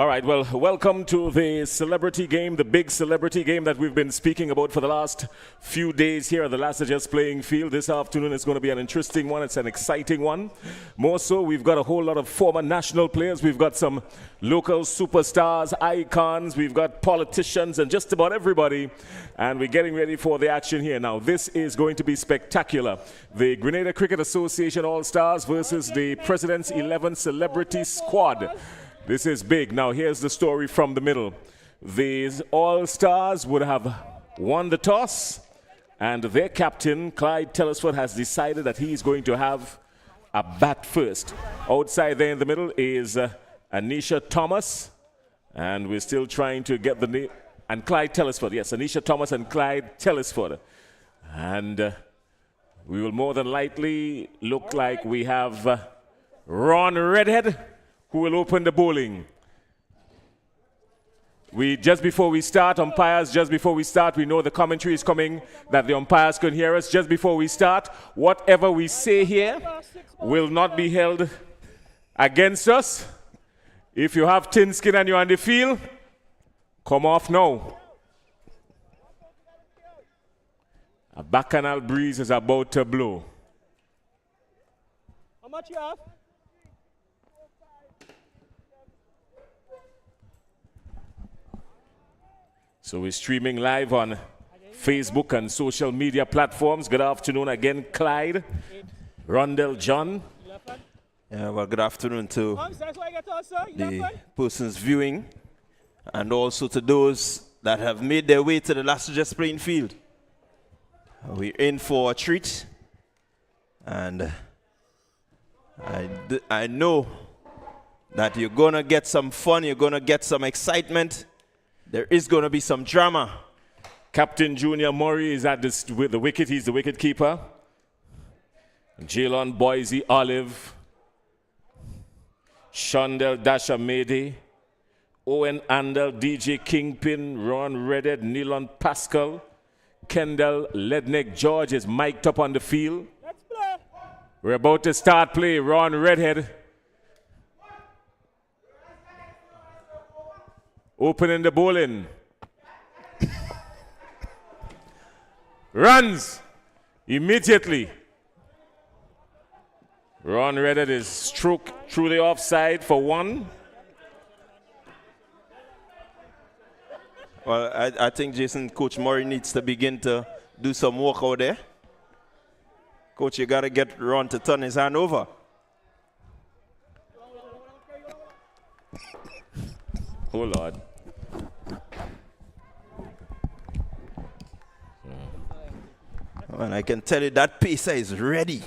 All right, well, welcome to the celebrity game, the big celebrity game that we've been speaking about for the last few days here at the Last Just Playing Field. This afternoon is going to be an interesting one. It's an exciting one. More so, we've got a whole lot of former national players. We've got some local superstars, icons. We've got politicians and just about everybody. And we're getting ready for the action here. Now, this is going to be spectacular. The Grenada Cricket Association All-Stars versus the President's 11 Celebrity Squad. This is big. Now, here's the story from the middle. These All-Stars would have won the toss, and their captain, Clyde Telesford, has decided that he's going to have a bat first. Outside there in the middle is Anisha Thomas, and we're still trying to get the name. And Clyde Telesford, yes, Anisha Thomas and Clyde Telesford. And we will more than likely look like we have Ron Redhead, who will open the bowling. Just before we start, umpires, just before we start, we know the commentary is coming, that the umpires can hear us. Just before we start, whatever we say here will not be held against us. If you have thin skin and you're on the field, come off now. A bacchanal breeze is about to blow. How much you have? So we're streaming live on Facebook and social media platforms. Good afternoon again, Clyde, Rondell John. Yeah, well, good afternoon to the persons viewing and also to those that have made their way to the Last Just Playing Field. We're in for a treat, and I know that you're going to get some fun, you're going to get some excitement. There is going to be some drama. Captain Junior Murray is at the wicket. He's the wicket keeper. Jalen Boise Olive. Shondell Dasha Mede. Owen Andel, DJ Kingpin, Ron Redhead, Nilon Pascal. Kendall Lednick George is mic'd up on the field. Let's play. We're about to start play. Ron Redhead opening the bowling. Runs immediately. Ron Redhead is struck through the offside for one. Well, I think, Jason, Coach Murray needs to begin to do some work out there. Coach, you got to get Ron to turn his hand over. Oh, Lord. And I can tell you that pacer is ready.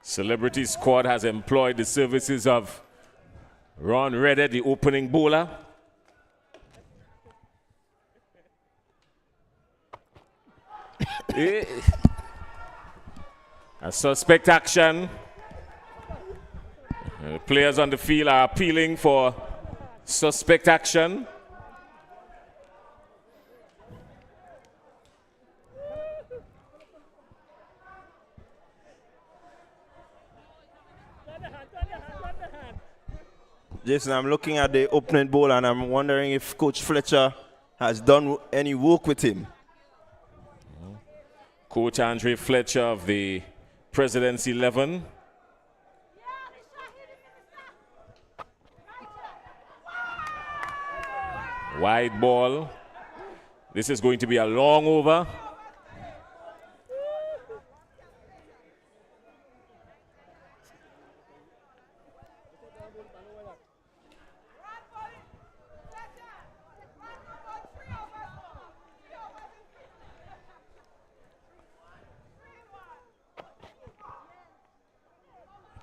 Celebrity Squad has employed the services of Ron Redhead, the opening bowler. A suspect action. The players on the field are appealing for suspect action. Jason, I'm looking at the opening bowl and I'm wondering if Coach Fletcher has done any work with him. Coach Andre Fletcher of the President's 11. Wide ball. This is going to be a long over.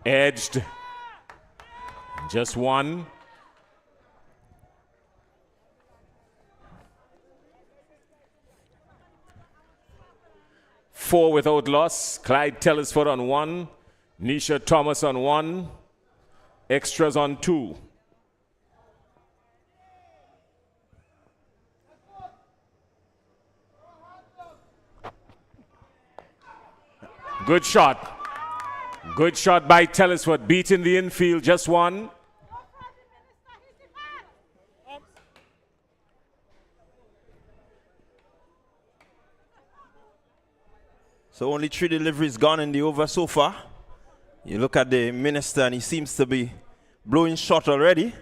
Edged. Just one. Four without loss. Clyde Telesford on one. Nisha Thomas on one. Extras on two. Good shot. Good shot by Telesford, beating the infield, just one. So only 3 deliveries gone in the over so far. You look at the minister and he seems to be blowing shot already.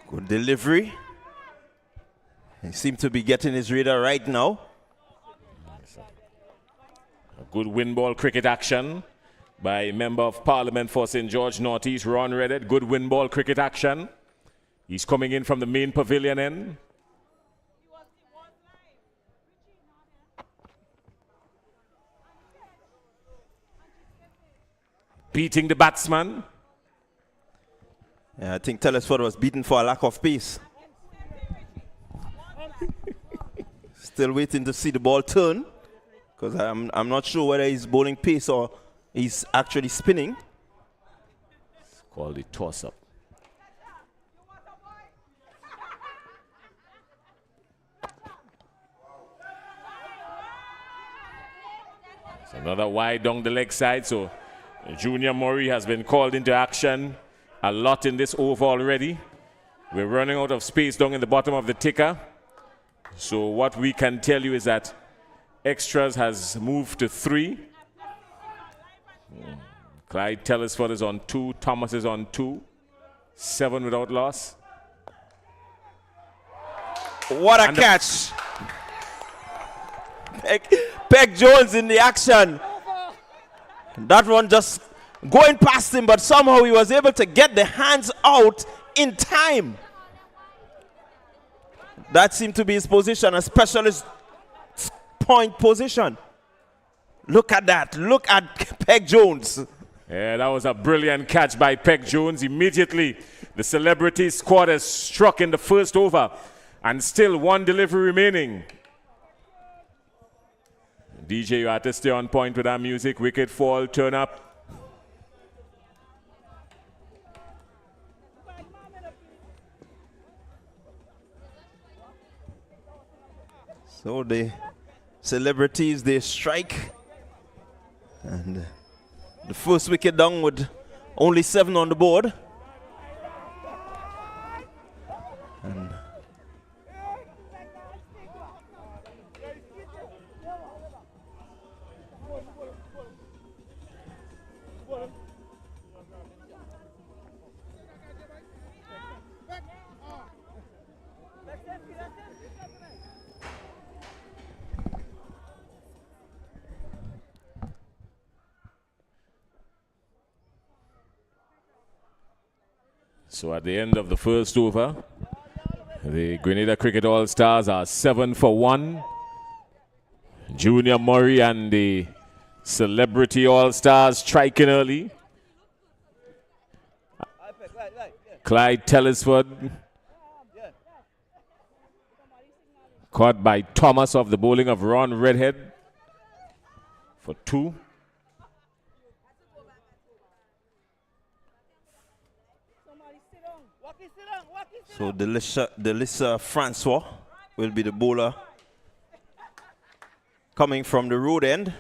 Good delivery. He seems to be getting his radar right now. A good win ball cricket action by Member of Parliament for St. George Northeast, Ron Redhead. Good win ball cricket action. He's coming in from the main pavilion end. Beating the batsman. Yeah, I think Telesford was beaten for a lack of pace. Still waiting to see the ball turn, because I'm not sure whether he's bowling pace or he's actually spinning. It's called the toss-up. It's another wide down the leg side, so Junior Murray has been called into action a lot in this over already. We're running out of space down in the bottom of the ticker. So what we can tell you is that extras has moved to 3. Clyde Telesford is on 2. Thomas is on 2. 7 without loss. What a catch! Peg Jones in the action. That one just going past him, but somehow he was able to get the hands out in time. That seemed to be his position, a specialist point position. Look at that. Look at Peg Jones. Yeah, that was a brilliant catch by Peg Jones. Immediately, the Celebrity squad has struck in the first over, and still 1 delivery remaining. DJ, you have to stay on point with our music. Wicket fall, turn up. So the Celebrities, they strike. And the first wicket down with only 7 on the board. And so at the end of the first over, the Grenada Cricket All-Stars are 7 for 1. Junior Murray and the Celebrity All-Stars striking early. Clyde Telesford caught by Thomas off the bowling of Ron Redhead for 2. so Delissa Francois will be the bowler coming from the road end.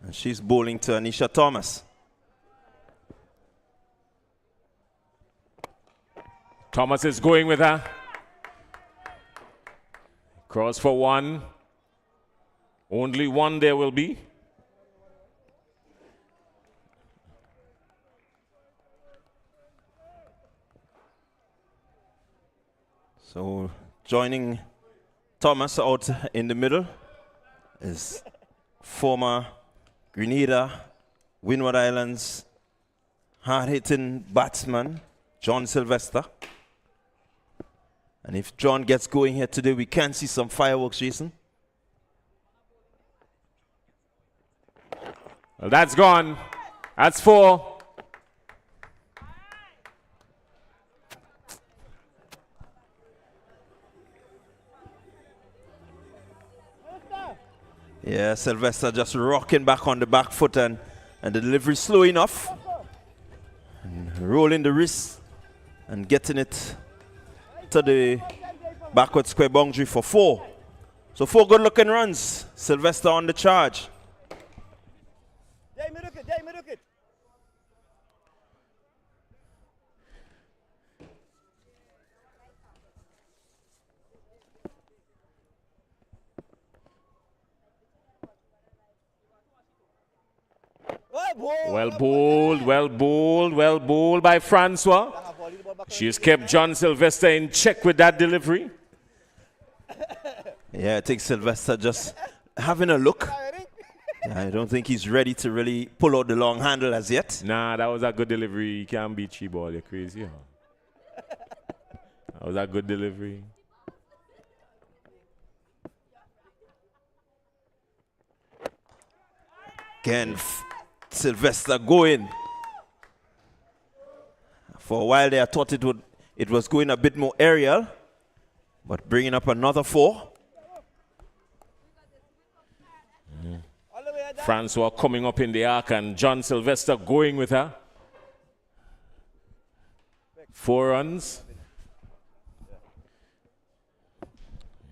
And she's bowling to Anisha Thomas. Thomas is going with her. Cross for 1. Only 1 there will be. So joining Thomas out in the middle is former Grenada, Windward Islands, hard-hitting batsman John Sylvester. And if John gets going here today, we can see some fireworks, Jason. Well, that's gone. That's 4. Yeah, Sylvester just rocking back on the back foot, and the delivery slow enough. And rolling the wrist and getting it to the backward square boundary for 4. So 4 good looking runs. Sylvester on the charge. Well bowled by Francois. She's kept John Sylvester in check with that delivery. Yeah, I think Sylvester just having a look. I don't think he's ready to really pull out the long handle as yet. Nah, that was a good delivery. You can't beat Chi-ball. You're crazy, huh? That was a good delivery. Again, Sylvester going. For a while there, I thought it was going a bit more aerial, but bringing up another 4. Francois coming up in the arc and John Sylvester going with her. 4 runs.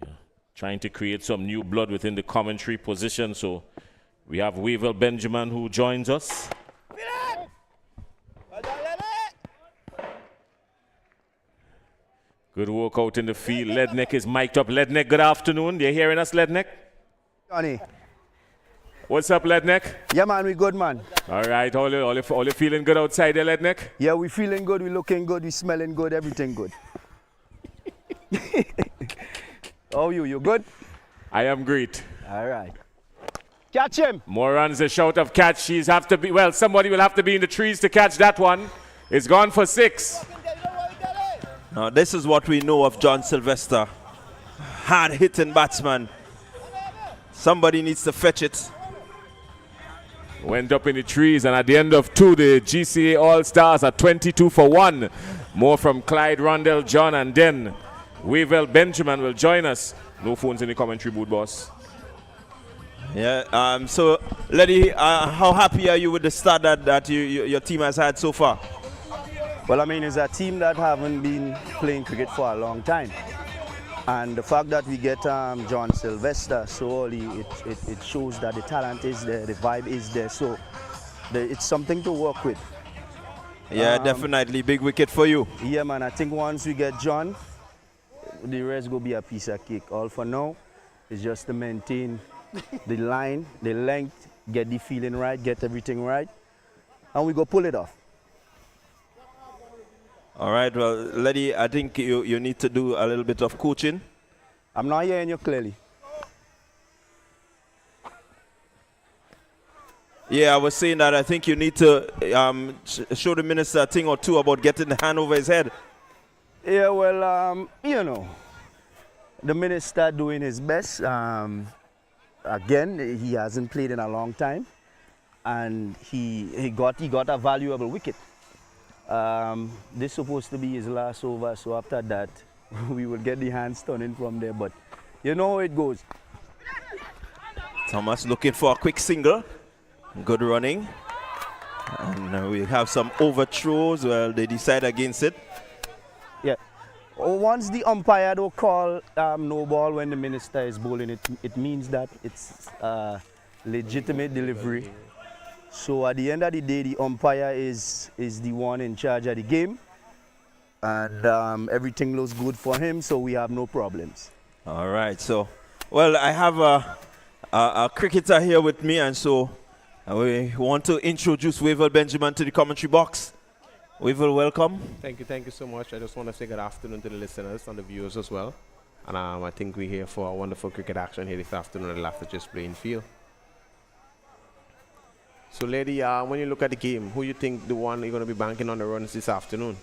Yeah. Trying to create some new blood within the commentary position. So we have Weaver Benjamin who joins us. Good work out in the field. Ledneck is mic'd up. Ledneck, good afternoon. You're hearing us, Ledneck? Johnny. What's up, Ledneck? Yeah, man, we good, man. All right, all you feeling good outside there, Ledneck? Yeah, we feeling good, we looking good, we smelling good, everything good. How are you? You good? I am great. All right. Catch him. More runs, a shout of catch. Somebody will have to be in the trees to catch that one. It's gone for 6. Now, this is what we know of John Sylvester. Hard-hitting batsman. Somebody needs to fetch it. Went up in the trees, and at the end of 2, the GCA All-Stars are 22 for 1. More from Clyde, Rondell, John, and then Weaver Benjamin will join us. No phones in the commentary booth, boss. Yeah, so, Letty, how happy are you with the start that your team has had so far? Well, I mean, it's a team that haven't been playing cricket for a long time. And the fact that we get John Sylvester so early, it shows that the talent is there, the vibe is there. So it's something to work with. Yeah, definitely. Big wicket for you. Yeah, man. I think once we get John, the rest will be a piece of cake. All for now is just to maintain the line, the length, get the feeling right, get everything right, and we go pull it off. All right, well, Letty, I think you need to do a little bit of coaching. I'm not hearing you clearly. Yeah, I was saying that I think you need to show the minister a thing or two about getting the hand over his head. Yeah, well, you know, the minister doing his best. Again, he hasn't played in a long time, and he got a valuable wicket. This is supposed to be his last over, so after that, we will get the hands turning from there, but you know how it goes. Thomas looking for a quick single. Good running. And we have some overthrows. Well, they decide against it. Yeah. Once the umpire don't call no ball when the minister is bowling, it means that it's legitimate delivery. So at the end of the day, the umpire is the one in charge of the game, and everything looks good for him, so we have no problems. All right, so, well, I have a cricketer here with me, and so we want to introduce Weaver Benjamin to the commentary box. Weaver, welcome. Thank you so much. I just want to say good afternoon to the listeners and the viewers as well. And I think we're here for a wonderful cricket action here this afternoon at the Laughter Just Playing Field. So, lady, when you look at the game, who you think the one you're going to be banking on the runs this afternoon?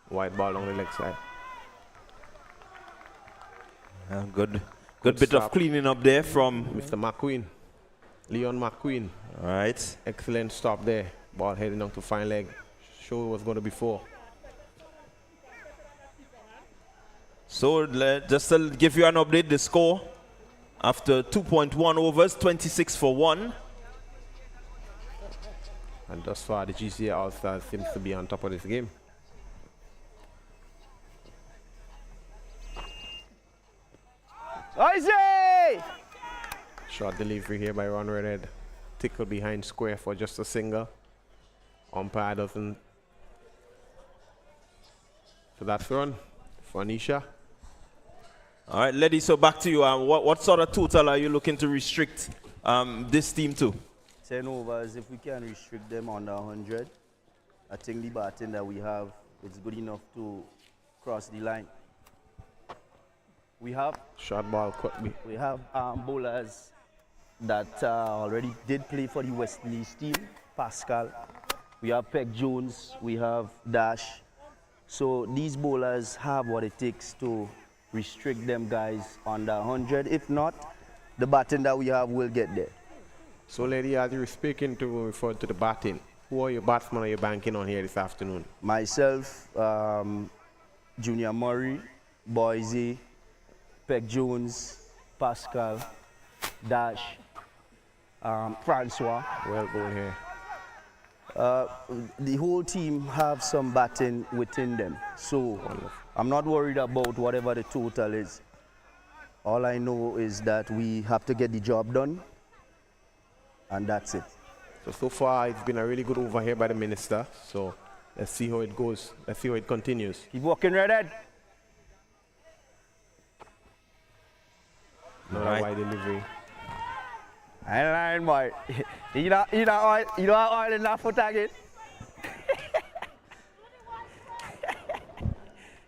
White ball on the leg side. Good bit of cleaning up there from Mr. McQueen. Leon McQueen. All right. Excellent stop there. Ball heading on to fine leg. Show what's going to be for. So, just to give you an update, the score after 2.1 overs, 26 for 1. And thus far, the GCA All-Stars seems to be on top of this game. Isaac! Short delivery here by Ron Redhead. Tickle behind square for just a single. Umpire doesn't. So that's run for Anisha. All right, Letty, so back to you. What sort of total are you looking to restrict this team too? 10 overs, if we can restrict them under 100, I think the batting that we have is good enough to cross the line. We have Short ball could be. we have bowlers that already did play for the West Indies team. Pascal, we have Peck Jones, we have Dash. So these bowlers have what it takes to restrict them guys under 100. If not, the batting that we have will get there. So, lady, as you were speaking to refer to the batting, who are your batsmen are you banking on here this afternoon? Myself, Junior Murray, Boise, Peck Jones, Pascal, Dash, Francois. Well going here. The whole team have some batting within them. So I'm not worried about whatever the total is. All I know is that we have to get the job done, and that's it. So far, it's been a really good over here by the minister. So let's see how it goes. Let's see how it continues. Keep walking, Redhead. Another wide delivery. I ain't lying, boy. You don't oil in that foot again.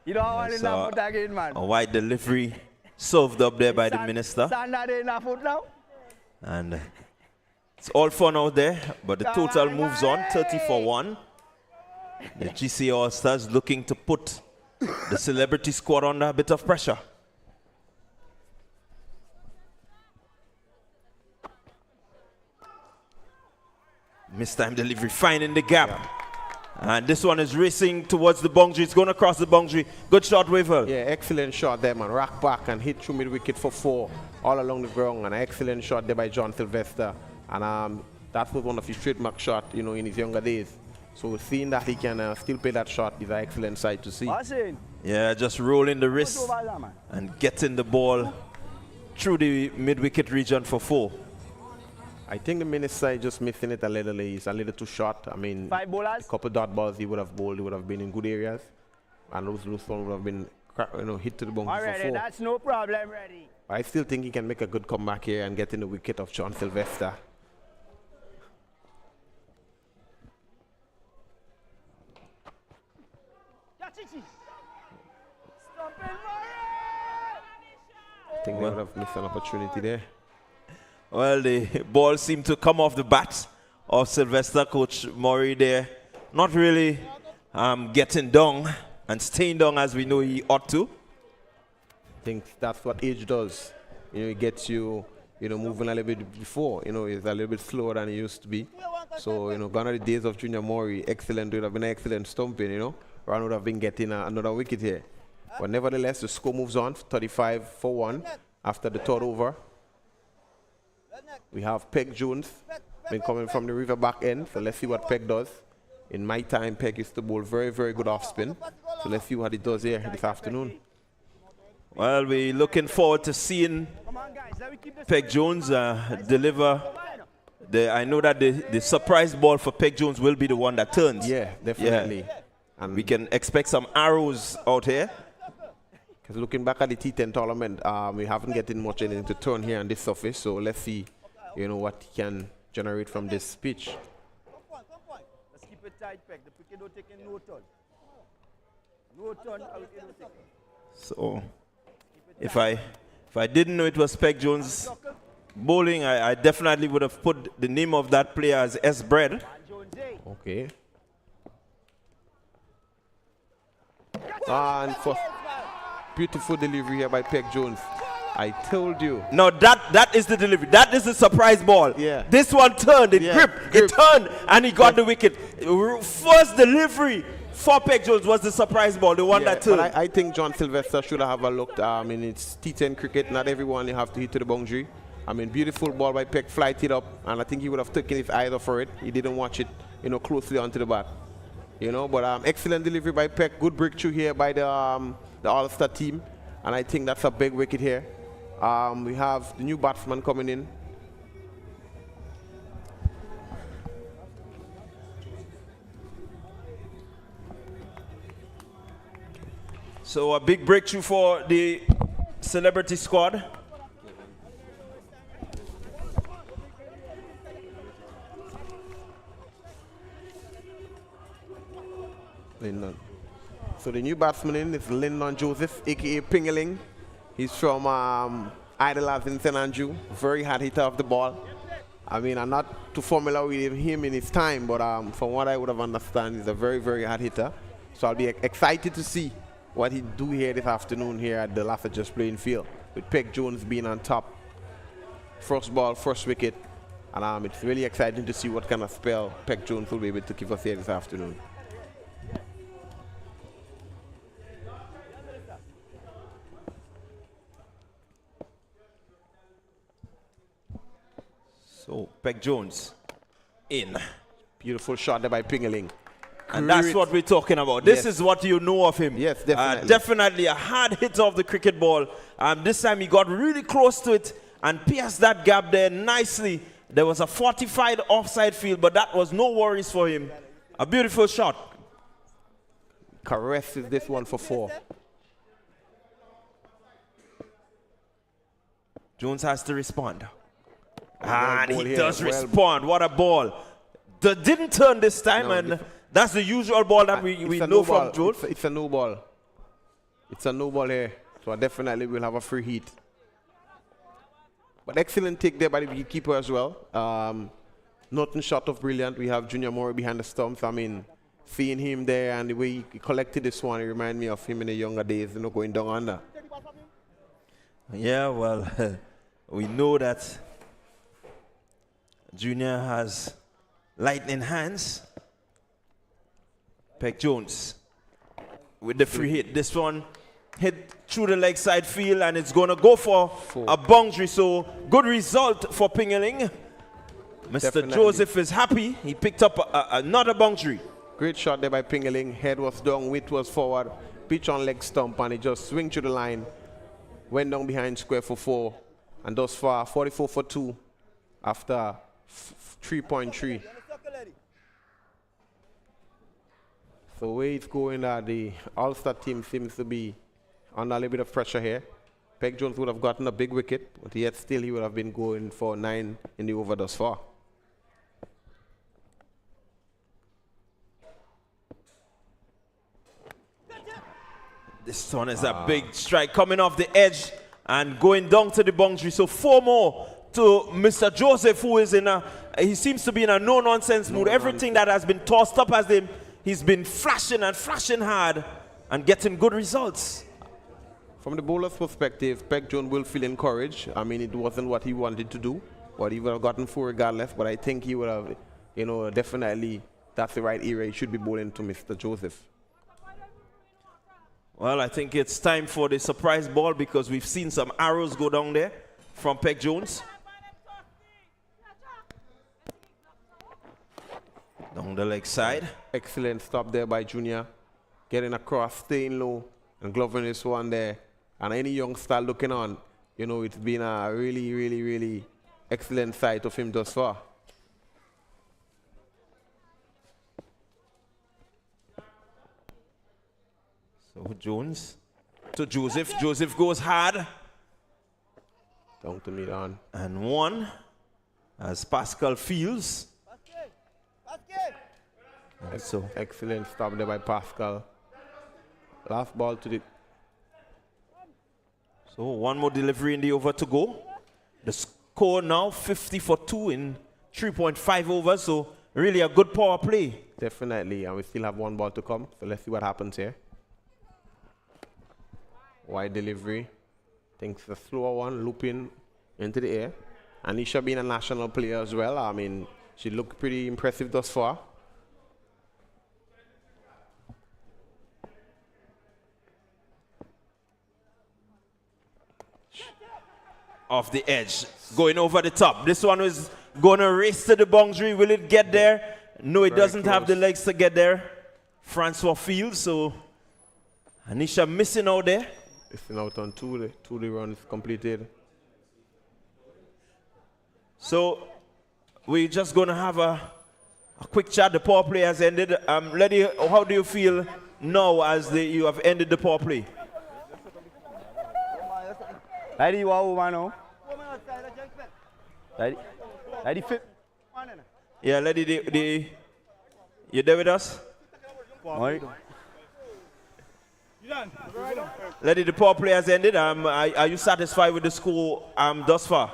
You don't oil in that foot again, man. A wide delivery served up there by the minister. Standard in that foot now. And it's all fun out there, but the total moves on, 30 for 1. The GCA All-Stars looking to put the celebrity squad under a bit of pressure. Mistime delivery, finding the gap. And this one is racing towards the boundary. It's going across the boundary. Good shot, Wavel. Yeah, excellent shot there, man. Rack back and hit through mid-wicket for 4 all along the ground. An excellent shot there by John Sylvester. And that was one of his trademark shots, you know, in his younger days. So seeing that he can still play that shot is an excellent sight to see. Yeah, just rolling the wrist and getting the ball through the mid-wicket region for 4. I think the minister is just missing it a little. He's a little too short. I mean, 5 bowlers. a couple dot balls he would have bowled. He would have been in good areas. And those ones would have been, you know, hit to the boundary for 4. That's no problem, ready. I still think he can make a good comeback here and get in the wicket of John Sylvester. I think they would have missed an opportunity there. Well, the ball seemed to come off the bat of Sylvester. Coach Murray there, not really getting down and staying down as we know he ought to. I think that's what age does. You know, it gets you, you know, moving a little bit before. You know, it's a little bit slower than it used to be. So, you know, gone are the days of Junior Murray. Excellent, would have been an excellent stumping, you know. Ron would have been getting another wicket here. But nevertheless, the score moves on, 35 for 1 after the third over. We have Peck Jones been coming from the river back end, so let's see what Peck does. In my time, Peck used to bowl very, very good off spin. So let's see what he does here this afternoon. Well, we're looking forward to seeing Peck Jones deliver. I know that the surprise ball for Peck Jones will be the one that turns. Yeah, definitely. Yeah. And we can expect some arrows out here. Because looking back at the T10 tournament, we haven't gotten much anything to turn here on this surface. So let's see, you know, what he can generate from this pitch. Let's keep it tight, Peck. The wicket don't take in no turn. No turn, wicket don't take in. So if I didn't know it was Peck Jones bowling, I definitely would have put the name of that player as S. Bread. Okay. And for beautiful delivery here by Peck Jones. I told you. No, that is the delivery. That is the surprise ball. Yeah. This one turned, it gripped, it turned, and he got the wicket. First delivery for Peck Jones was the surprise ball, the one that turned. But I think John Sylvester should have a look. In it's T10 cricket, not everyone you have to hit to the boundary. I mean, beautiful ball by Peck, flight it up, and I think he would have taken his eyes off for it. He didn't watch it, you know, closely onto the bat. You know, but excellent delivery by Peck. Good breakthrough here by the All-Star team, and I think that's a big wicket here. We have the new batsman coming in. So a big breakthrough for the celebrity squad. Lyndon. So the new batsman in is Lyndon Joseph, aka Pingeling. He's from Idlers in St. Andrew. Very hard hitter of the ball. I mean, I'm not too familiar with him in his time, but from what I would have understood, he's a very, very hard hitter. So I'll be excited to see what he do here this afternoon here at the Lafayette Just Playing Field, with Peck Jones being on top. First ball, first wicket. And it's really exciting to see what kind of spell Peck Jones will be able to give us here this afternoon. So, Peck Jones in. Beautiful shot there by Pingeling. And that's what we're talking about. This is what you know of him. Yes, definitely. Definitely a hard hitter of the cricket ball. This time he got really close to it and pierced that gap there nicely. There was a fortified offside field, but that was no worries for him. A beautiful shot. Caresses this one for 4. Jones has to respond. And he does respond. What a ball. Didn't turn this time, and that's the usual ball that we know from Jones. It's a no ball. It's a no ball here. So I definitely will have a free hit. But excellent take there by the wicketkeeper as well. Nothing short of brilliant. We have Junior Murray behind the stumps. I mean, seeing him there and the way he collected this one, it reminds me of him in the younger days, going down under. Yeah, well, we know that Junior has lightning hands. Peck Jones with the free hit. This one hit through the leg side field, and it's going to go for a boundary. So good result for Pingeling. Mr. Definitely. Joseph is happy. He picked up another boundary. Great shot there by Pingeling. Head was down, width was forward. Pitch on leg stump, and it just swing to the line. Went down behind square for 4. And thus far, 44 for 2 after 3.3. So the way it's going, the All-Star team seems to be under a little bit of pressure here. Peck Jones would have gotten a big wicket, but yet still he would have been going for 9 in the over thus far. This one is a big strike coming off the edge and going down to the boundary. So 4 more to Mr. Joseph, who is he seems to be in a no-nonsense mood. Everything that has been tossed up as him, he's been flashing and flashing hard and getting good results. From the bowler's perspective, Peck Jones will feel encouraged. I mean, it wasn't what he wanted to do, but he would have gotten 4 regardless. But I think he would have, definitely, that's the right area he should be bowling to Mr. Joseph. Well, I think it's time for the surprise ball because we've seen some arrows go down there from Peck Jones. Down the leg side. Excellent stop there by Junior. Getting across, staying low, and gloving this one there. And any youngster looking on, it's been a really, really, really excellent sight of him thus far. So Jones to Joseph. Joseph goes hard. Down to mid-on. And 1 as Pascal fields. So excellent stop there by Pascal. Last ball to the... So 1 more delivery in the over to go. The score now 50 for 2 in 3.5 overs. So really a good power play. Definitely. And we still have 1 ball to come. So let's see what happens here. Wide delivery. Think it's a slower one, looping into the air. Anisha being a national player as well. I mean, she looked pretty impressive thus far. Off the edge, going over the top. This one is going to race to the boundary. Will it get there? No, it doesn't have the legs to get there. Francois Fields, so Anisha missing out there. Missing out on 2 runs completed. So we're just going to have a quick chat. The power play has ended. Lady, how do you feel now as you have ended the power play? Lady, you are over now. Lady, fit. Yeah, lady, you there with us? Right. Lady, the power play has ended. Are you satisfied with the score thus far?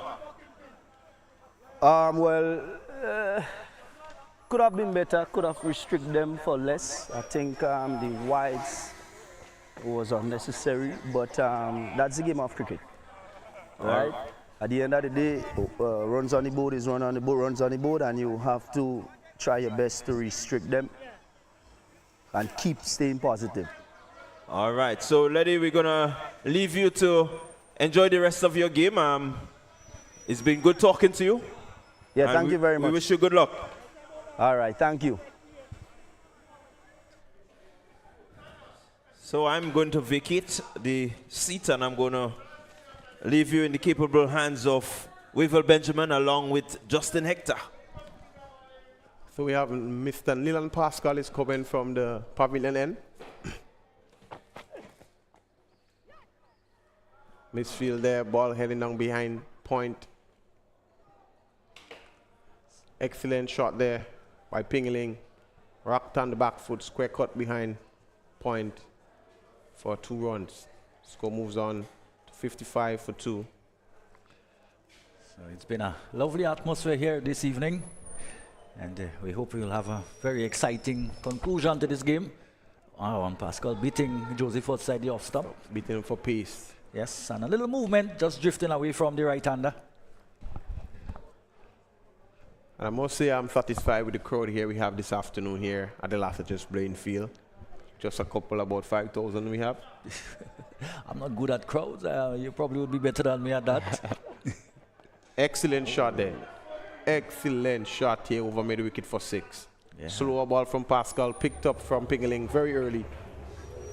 Could have been better. Could have restricted them for less. I think the wides was unnecessary, but that's the game of cricket, right? At the end of the day, runs on the board is runs on the board, and you have to try your best to restrict them and keep staying positive. All right, so Lady, we're gonna leave you to enjoy the rest of your game. It's been good talking to you. Yeah, thank you very much. We wish you good luck. All right, thank you. So I'm going to vacate the seat and I'm going to leave you in the capable hands of Wavell Benjamin along with Justin Hector. So we have Mr. Nilan Pascal is coming from the pavilion end. Midfield there, ball heading down behind point. Excellent shot there by Pingling. Rocked on the back foot, square cut behind point for 2 runs. Score moves on to 55 for 2. So it's been a lovely atmosphere here this evening, and we hope we'll have a very exciting conclusion to this game. And Pascal beating Joseph outside the off stump. Beating him for pace. Yes, and a little movement, just drifting away from the right-hander. And I must say I'm satisfied with the crowd here we have this afternoon here at the Lassiter Blaine Field. Just a couple, about 5,000 we have. I'm not good at crowds. You probably would be better than me at that. Excellent shot there. Excellent shot here over mid-wicket for 6. Yeah. Slower ball from Pascal, picked up from Pingling very early.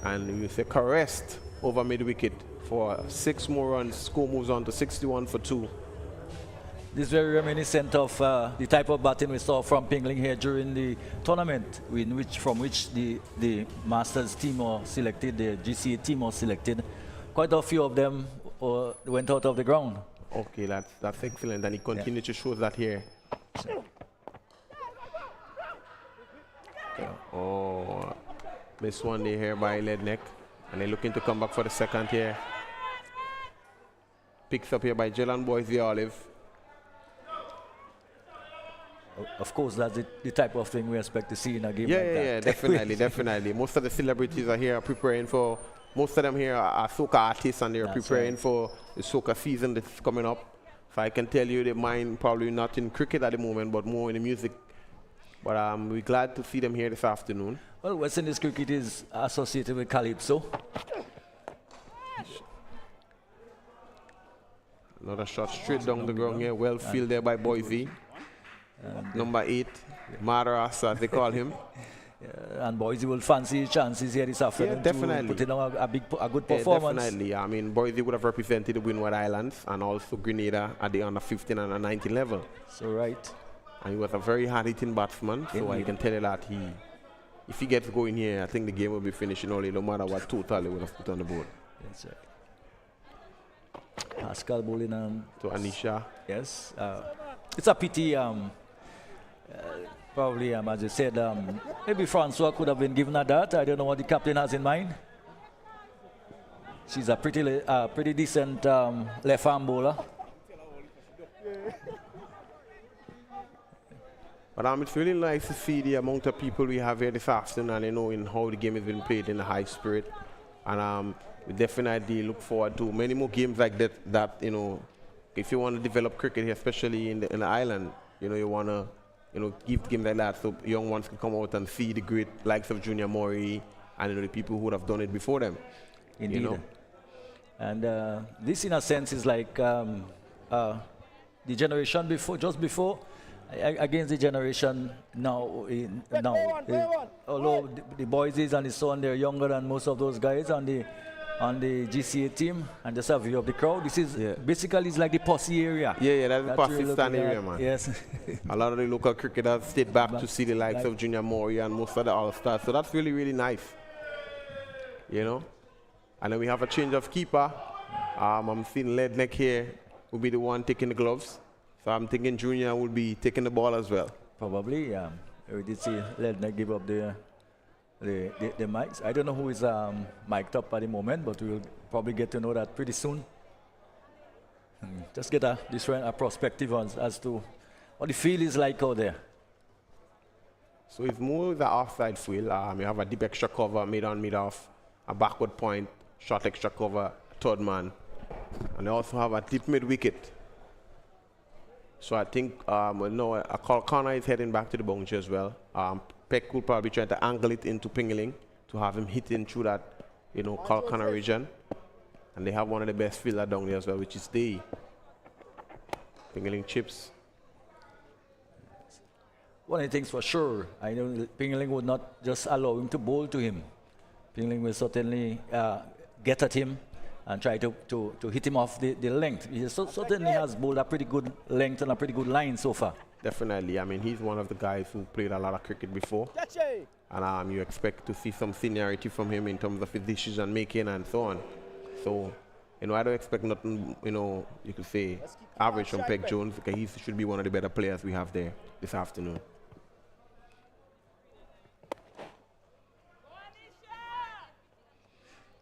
And we say caressed over mid-wicket for 6 more runs. Score moves on to 61 for 2. This is very reminiscent of the type of batting we saw from Pingling here during the tournament, from which the Masters team was selected, the GCA team was selected. Quite a few of them went out of the ground. Okay, that's excellent, and he continues to show that here. Oh, missed one day here by Ledneck, and they're looking to come back for the second here. Picks up here by Jellan Boise Olive. Of course, that's the type of thing we expect to see in a game like that. Yeah, definitely, definitely. Most of the celebrities are here preparing for, most of them here are soca artists, and they're preparing for the soca season that's coming up. So I can tell you they mind probably not in cricket at the moment, but more in the music. But we're glad to see them here this afternoon. Well, West Indies cricket is associated with Calypso. Another shot straight down the ground here, well fielded there by Boise. Number 8, Madaras, as they call him. And Boise will fancy his chances here this afternoon. Yeah, definitely. To put in a good performance. Yeah, definitely. I mean, Boise would have represented the Windward Islands and also Grenada at the under 15 and under 19 level. So right. And he was a very hard-hitting batsman, so I can tell you that if he gets going here, I think the game will be finishing early, no matter what total he would have put on the board. That's right. Pascal bowling to Anisha. Yes. It's a pity. Probably, as you said, maybe Francois could have been given a dart. I don't know what the captain has in mind. She's a pretty decent left-arm bowler. But it's really nice to see the amount of people we have here this afternoon, and knowing how the game has been played in a high spirit. And we definitely look forward to many more games like that, you know, if you want to develop cricket here, especially in the island, you know, you want to, you know, give games like that so young ones can come out and see the great likes of Junior Maury and, you know, the people who would have done it before them. Indeed. You know? And this, in a sense, is like the generation before, just before, against the generation now. Although the boys and the son, they're younger than most of those guys on the GCA team, and just a view of the crowd. This is basically it's like the posse area. Yeah, that's the Pakistan area, man. Yes. A lot of the local cricketers stayed back to see the likes of Junior Maury and most of the All-Stars. So that's really, really nice. You know? And then we have a change of keeper. I'm seeing Ledneck here will be the one taking the gloves. So I'm thinking Junior will be taking the ball as well. Probably, we did see Ledneck give up the the mics. I don't know who is mic'd up at the moment, but we'll probably get to know that pretty soon. Just get a perspective as to what the field is like out there. So it's more the offside field. You have a deep extra cover, mid on, mid off, a backward point, short extra cover, third man. And they also have a deep mid wicket. So I think a corner is heading back to the boundary as well. Peck will probably try to angle it into Pingeling to have him hitting through that, corner region. And they have one of the best fielders down there as well, which is the Pingeling chips. One of the things for sure, I know Pingeling would not just allow him to bowl to him. Pingeling will certainly get at him and try to hit him off the length. He certainly has bowled a pretty good length and a pretty good line so far. Definitely. I mean, he's one of the guys who played a lot of cricket before. And you expect to see some seniority from him in terms of his decision making and so on. So, I don't expect nothing, you could say average from Peck Jones, because he should be one of the better players we have there this afternoon.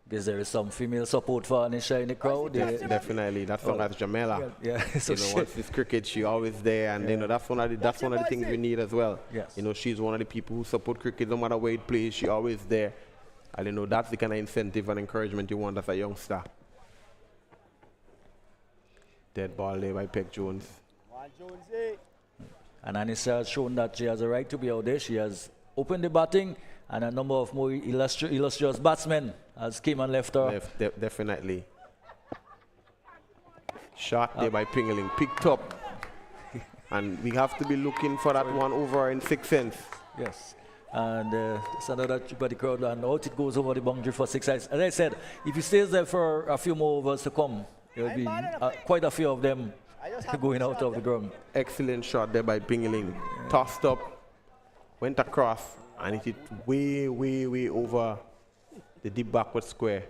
Guess there is some female support for Anisha in the crowd. Definitely, that's one that's Jamela. Yeah. So once it's cricket, she's always there, and that's one of the things we need as well. Yes. She's one of the people who support cricket no matter where it plays. She's always there, and that's the kind of incentive and encouragement you want as a youngster. Dead ball there by Peck Jones. And Anisha has shown that she has a right to be out there. She has opened the batting, and a number of more illustrious batsmen has came and left her. Definitely. Shot there by Pingeling, picked up. And we have to be looking for that one over in 6 cents. Yes. And it's another trip by the crowd, and out it goes over the boundary for 6. As I said, if he stays there for a few more overs to come, there will be quite a few of them going out of the ground. Excellent shot there by Pingeling. Tossed up, went across, and it hit way, way, way over the deep backward square.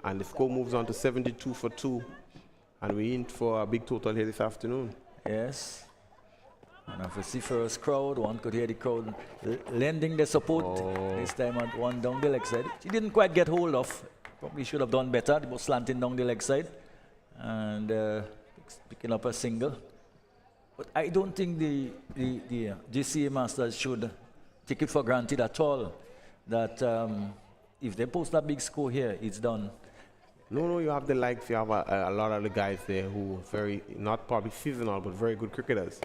And the score moves on to 72 for 2. And we're in for a big total here this afternoon. Yes. And if we see first crowd, one could hear the crowd lending their support this time at one down the leg side. She didn't quite get hold of. Probably should have done better. It was slanting down the leg side. And picking up a single. But I don't think the GCA Masters should take it for granted at all that if they post a big score here, it's done. No, you have the likes. You have a lot of the guys there who are very, not probably seasonal, but very good cricketers.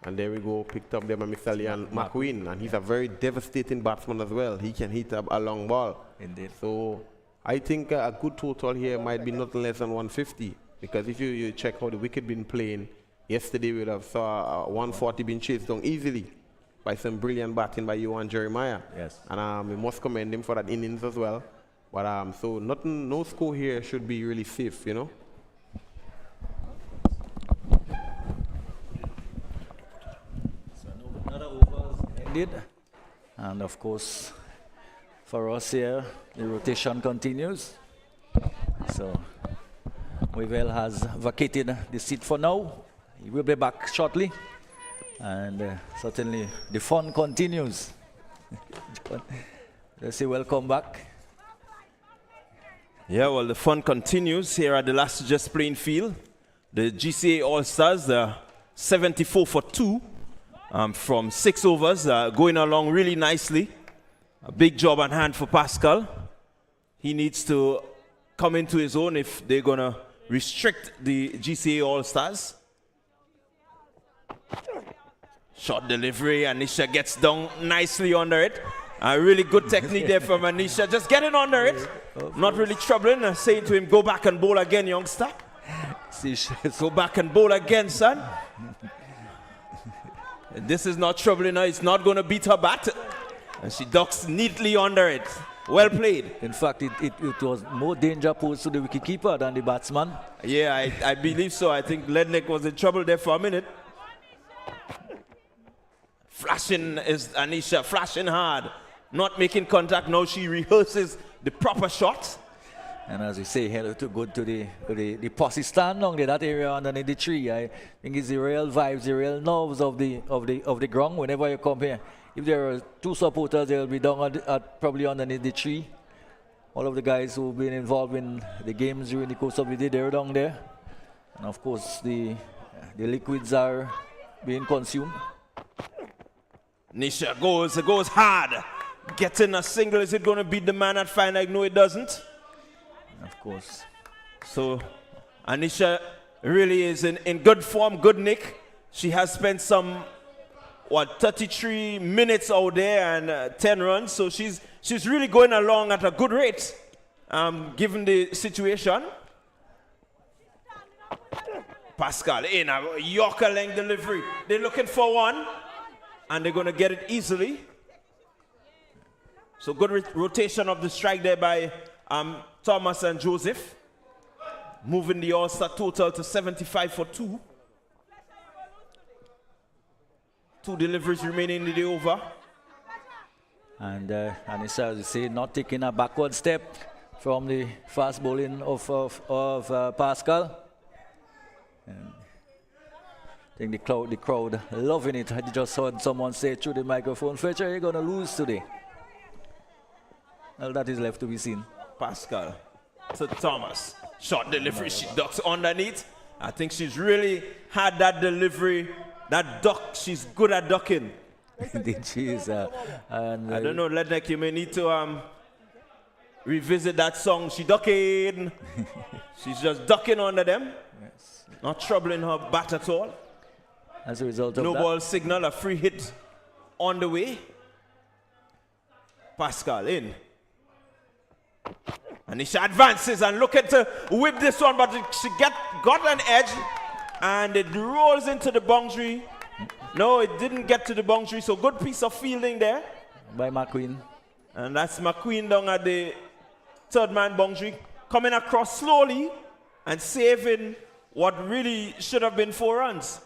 And there we go, picked up there by Mr. Leon McQueen, and he's a very devastating batsman as well. He can hit a long ball. Indeed. So I think a good total here might be nothing less than 150, because if you check how the wicket been playing, yesterday we would have saw 140 being chased down easily by some brilliant batting by Johan Jeremiah. Yes. And we must commend him for that innings as well. But so no score here should be really safe, So another overs ended. And of course, for us here, the rotation continues. So Wevel has vacated the seat for now. He will be back shortly. And certainly the fun continues. Let's say welcome back. Yeah, well, the fun continues here at the last just playing field. The GCA All-Stars, 74 for 2 from 6 overs, going along really nicely. A big job on hand for Pascal. He needs to come into his own if they're going to restrict the GCA All-Stars. Short delivery, Anisha gets down nicely under it. A really good technique there from Anisha, just getting under it. Not really troubling, saying to him, go back and bowl again, youngster. Go back and bowl again, son. This is not troubling her, it's not going to beat her bat. And she ducks neatly under it. Well played. In fact, it was more danger posed to the wicketkeeper than the batsman. Yeah, I believe so. I think Lednick was in trouble there for a minute. Flashing is Anisha, flashing hard. Not making contact. Now she rehearses the proper shot. And as we say, hello to go to the posse stand down there, that area underneath the tree. I think it's the real vibes, the real nerves of the ground whenever you come here. If there are two supporters, they'll be down probably underneath the tree. All of the guys who've been involved in the games during the course of the day, they're down there. And of course, the liquids are being consumed. Nisha goes hard. Getting a single, is it going to beat the man at fine leg? No, it doesn't. Of course. So, Anisha really is in good form, good nick. She has spent some, 33 minutes out there and 10 runs. So she's really going along at a good rate, given the situation. Pascal in a Yorker length delivery. They're looking for one, and they're going to get it easily. So good rotation of the strike there by Thomas and Joseph, moving the All-Star total to 75 for 2. 2 deliveries remaining in the over. And Anissa, as you say, not taking a backward step from the fast bowling of Pascal. And I think the crowd loving it. I just heard someone say through the microphone, Fletcher, you're going to lose today. Well, that is left to be seen. Pascal to Thomas. Short delivery, she ducks underneath. I think she's really had that delivery, that duck. She's good at ducking. Indeed, she is. I don't know, Ledneck, you may need to revisit that song. She ducking. She's just ducking under them. Yes. Not troubling her bat at all. As a result of no that. ball signal, a free hit on the way. Pascal in. And she advances and looking to whip this one, but she got an edge and it rolls into the boundary. No, it didn't get to the boundary, so good piece of fielding there. By McQueen. And that's McQueen down at the third man boundary, coming across slowly and saving what really should have been 4 runs.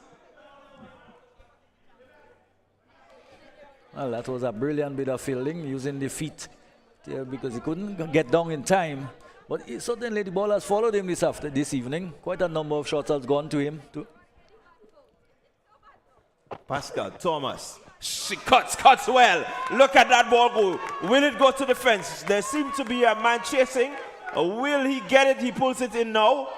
Well, that was a brilliant bit of fielding using the feet because he couldn't get down in time. But certainly the ball has followed him this evening. Quite a number of shots have gone to him too. Pascal, Thomas, she cuts well. Look at that ball go. Will it go to the fence? There seems to be a man chasing. Will he get it? He pulls it in now.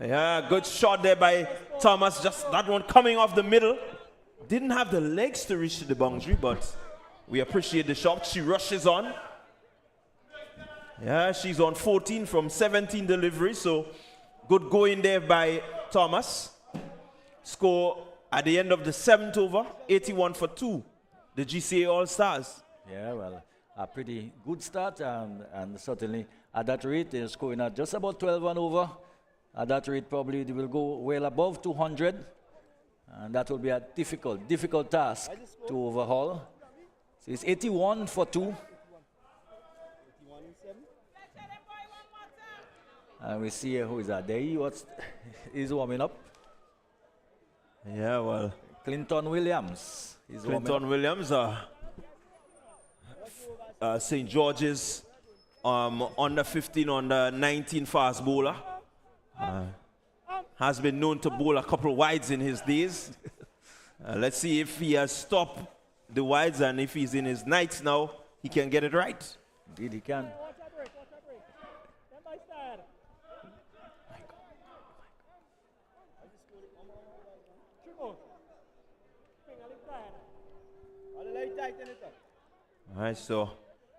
Yeah, good shot there by Thomas. Just that one coming off the middle. Didn't have the legs to reach the boundary, but we appreciate the shot. She rushes on. Yeah, she's on 14 from 17 deliveries, so good going there by Thomas. Score at the end of the 7th over, 81 for 2. The GCA All-Stars. Yeah, well, a pretty good start, and certainly at that rate, they're scoring at just about 12 and over. At that rate, probably they will go well above 200, and that will be a difficult task to overhaul. So it's 81 for 2. And we see who is that? There he's warming up. Yeah, well, Clinton Williams. Clinton Williams, St. George's under 15, under 19 fast bowler. Has been known to bowl a couple of wides in his days. Let's see if he has stopped the wides, and if he's in his nights now, he can get it right. Indeed, he can. All right, so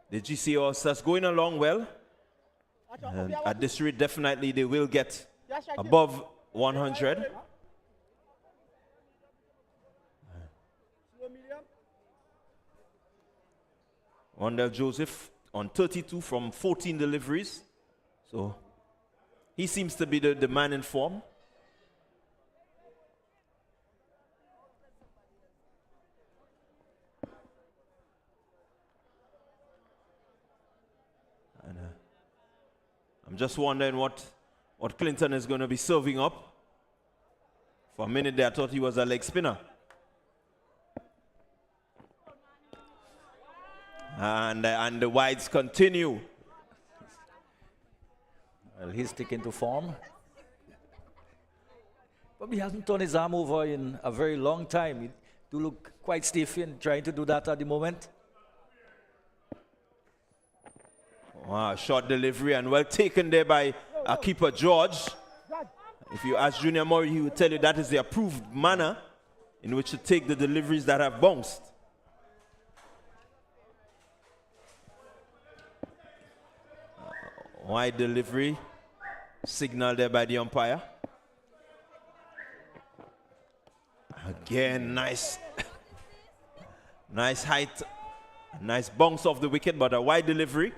the GCA All-Stars going along well. And at this rate, definitely they will get above 100. Wondell Joseph on 32 from 14 deliveries. So he seems to be the man in form. And I'm just wondering what Clinton is going to be serving up. For a minute there, I thought he was a leg spinner. And the wides continue. Well, he's sticking to form. But he hasn't turned his arm over in a very long time. He do look quite stiff in trying to do that at the moment. Wow, short delivery and well taken there by keeper George. If you ask Junior Murray, he would tell you that is the approved manner in which to take the deliveries that have bounced. Wide delivery, signal there by the umpire. Again, nice height, nice bounce off the wicket, but a wide delivery.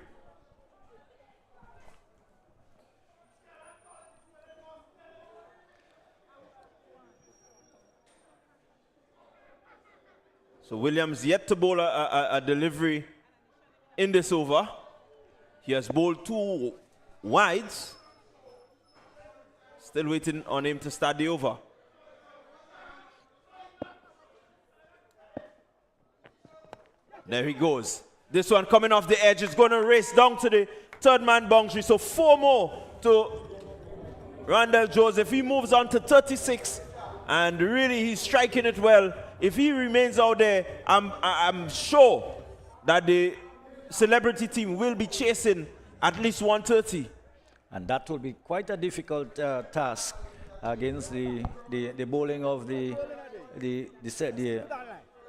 So Williams yet to bowl a delivery in this over. He has bowled 2 wides. Still waiting on him to start the over. There he goes. This one coming off the edge is going to race down to the third man boundary. So 4 more to Randall Joseph. He moves on to 36. And really he's striking it well. If he remains out there, I'm sure that the celebrity team will be chasing at least 130. And that will be quite a difficult task against the bowling of the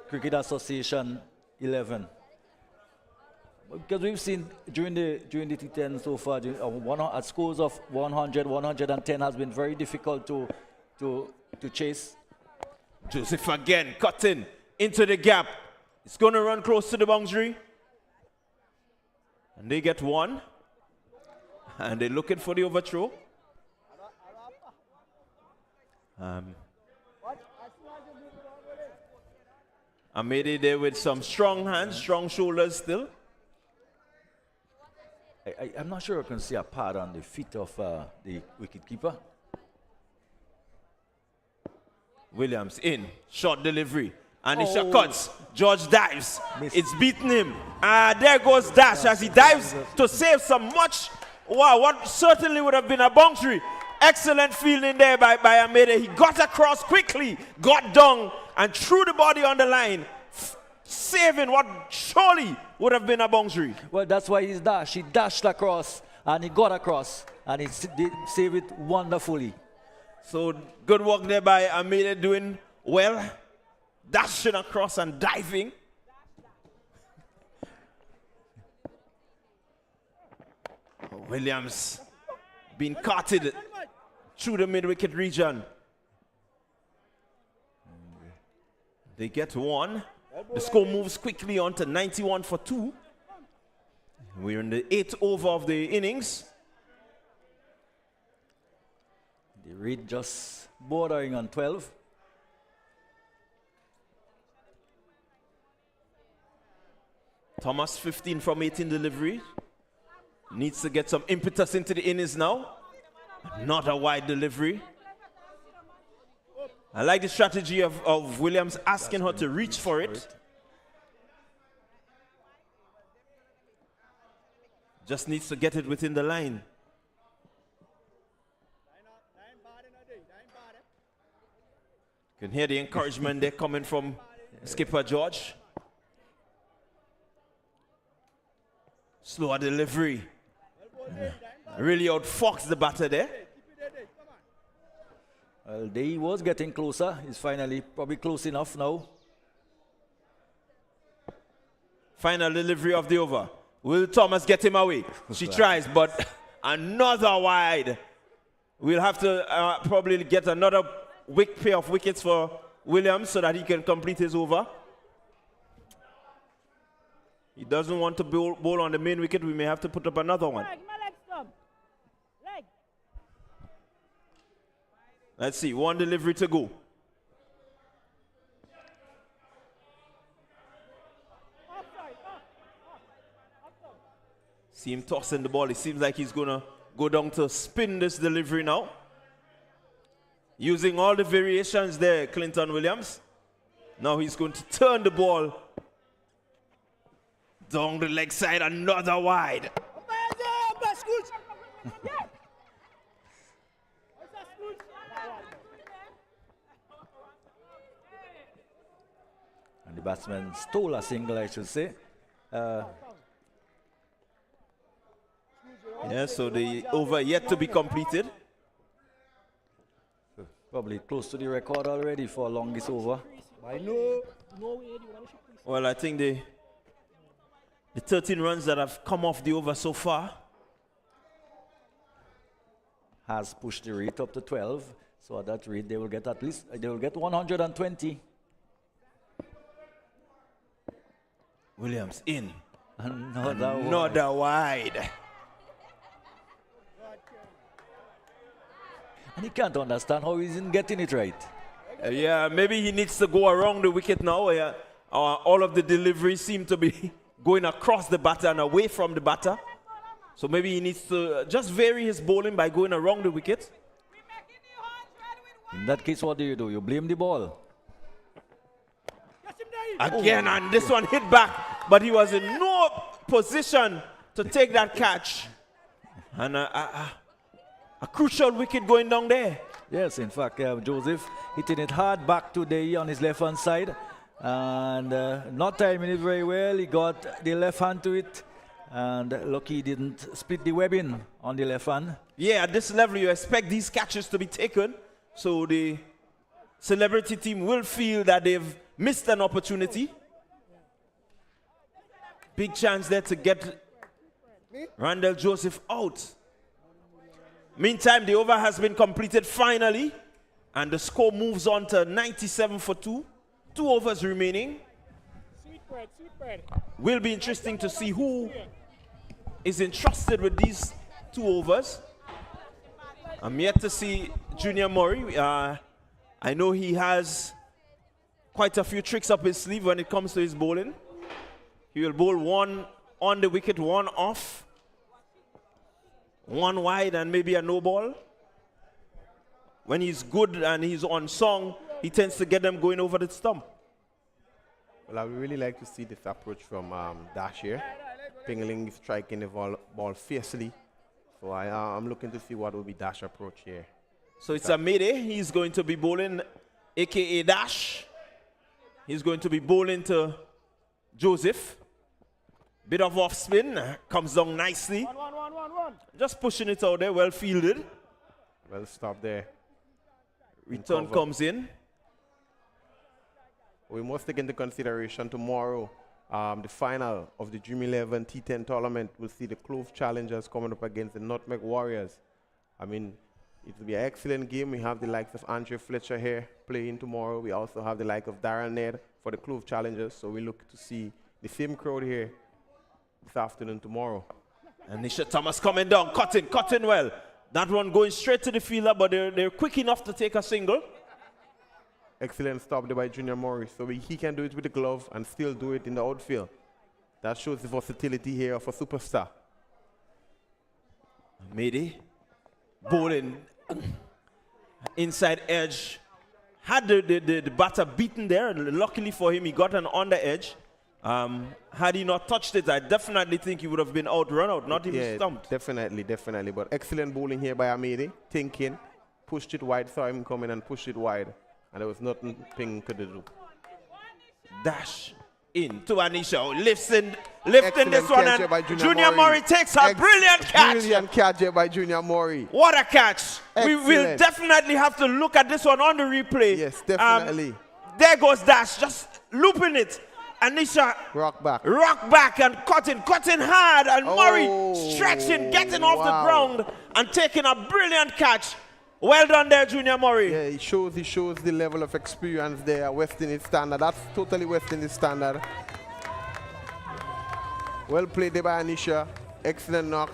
Cricket Association 11. Because we've seen during the T10 so far, at scores of 100, 110 has been very difficult to chase. Joseph again cutting into the gap. It's going to run close to the boundary. And they get 1. And they're looking for the overthrow. Amede there with some strong hands, strong shoulders still. I'm not sure I can see a pad on the feet of the wicketkeeper. Williams in, short delivery. And he shot cuts. George dives. Missed. It's beaten him. There goes Dash as he dives to save some much. Wow, what certainly would have been a boundary. Excellent fielding there by Amede. He got across quickly, got down, and threw the body on the line, saving what surely would have been a boundary. Well, that's why he's dashed. He dashed across, and he got across, and he did save it wonderfully. So good work there by Amede, doing well, dashing across and diving. Williams being carted through the mid-wicket region. They get 1. The score moves quickly on to 91 for 2. We're in the 8th over of the innings. The read just bordering on 12. Thomas 15 from 18 delivery. Needs to get some impetus into the innings now. Not a wide delivery. I like the strategy of Williams asking her to reach for it. Just needs to get it within the line. You can hear the encouragement there coming from skipper George. Slower delivery. Really outfoxed the batter there. Well, he was getting closer. He's finally probably close enough now. Final delivery of the over. Will Thomas get him away? She tries, but another wide. We'll have to probably get another pair of wickets for Williams so that he can complete his over. He doesn't want to bowl on the main wicket. We may have to put up another one. Let's see, 1 delivery to go. See him tossing the ball. It seems like he's going to go down to spin this delivery now. Using all the variations there, Clinton Williams. Now he's going to turn the ball Down the leg side, another wide. And the batsman stole a single, I should say. Yeah, so the over yet to be completed. Probably close to the record already for longest over. Well, I think the 13 runs that have come off the over so far has pushed the rate up to 12. So at that rate, they will get at least, they will get 120. Williams in. Another wide. And he can't understand how he isn't getting it right. Yeah, maybe he needs to go around the wicket now. All of the deliveries seem to be going across the batter and away from the batter. So maybe he needs to just vary his bowling by going around the wicket. In that case, what do? You blame the ball. Again, and this one hit back, but he was in no position to take that catch. And a crucial wicket going down there. Yes, in fact, Joseph hitting it hard back to the on his left-hand side. And not timing it very well. He got the left hand to it. And lucky he didn't split the webbing on the left hand. Yeah, at this level, you expect these catches to be taken. So the celebrity team will feel that they've missed an opportunity. Big chance there to get Randall Joseph out. Meantime, the over has been completed finally. And the score moves on to 97 for 2. 2 overs remaining. Will be interesting to see who is entrusted with these 2 overs. I'm yet to see Junior Murray. I know he has quite a few tricks up his sleeve when it comes to his bowling. He will bowl one on the wicket, one off, one wide, and maybe a no ball. When he's good and he's on song, he tends to get them going over the stump. Well, I would really like to see this approach from Dash here. Pingling is striking the ball fiercely. So I'm looking to see what will be Dash approach here. So it's a Mayday. He's going to be bowling, a.k.a. Dash. He's going to be bowling to Joseph. Bit of off spin. Comes down nicely. Just pushing it out there. Well fielded. Well stopped there. Return comes in. We must take into consideration tomorrow the final of the Dream 11 T10 tournament. We'll see the Clove Challengers coming up against the Nutmeg Warriors. I mean, it will be an excellent game. We have the likes of Andre Fletcher here playing tomorrow. We also have the like of Darren Ned for the Clove Challengers. So we look to see the same crowd here this afternoon tomorrow. And Nisha Thomas coming down, cutting well. That one going straight to the fielder, but they're quick enough to take a single. Excellent stop there by Junior Morris. So he can do it with the glove and still do it in the outfield. That shows the versatility here of a superstar. Mayday bowling inside edge. Had the batter beaten there. Luckily for him, he got an under edge. Had he not touched it, I definitely think he would have been run out, not even stumped. Definitely. But excellent bowling here by Amede. Thinking, pushed it wide, saw him coming and pushed it wide. And there was nothing Ping could do. Dash in to Anisha, lifting this one, and Junior Murray takes a brilliant catch. Brilliant catch here by Junior Murray. What a catch. We will definitely have to look at this one on the replay. Yes, definitely. There goes Dash, just looping it. Anisha rock back and cutting hard, and Murray stretching, getting off the ground and taking a brilliant catch. Well done there, Junior Murray. Yeah, he shows the level of experience there, West Indies standard. That's totally West Indies standard. Well played there by Anisha. Excellent knock.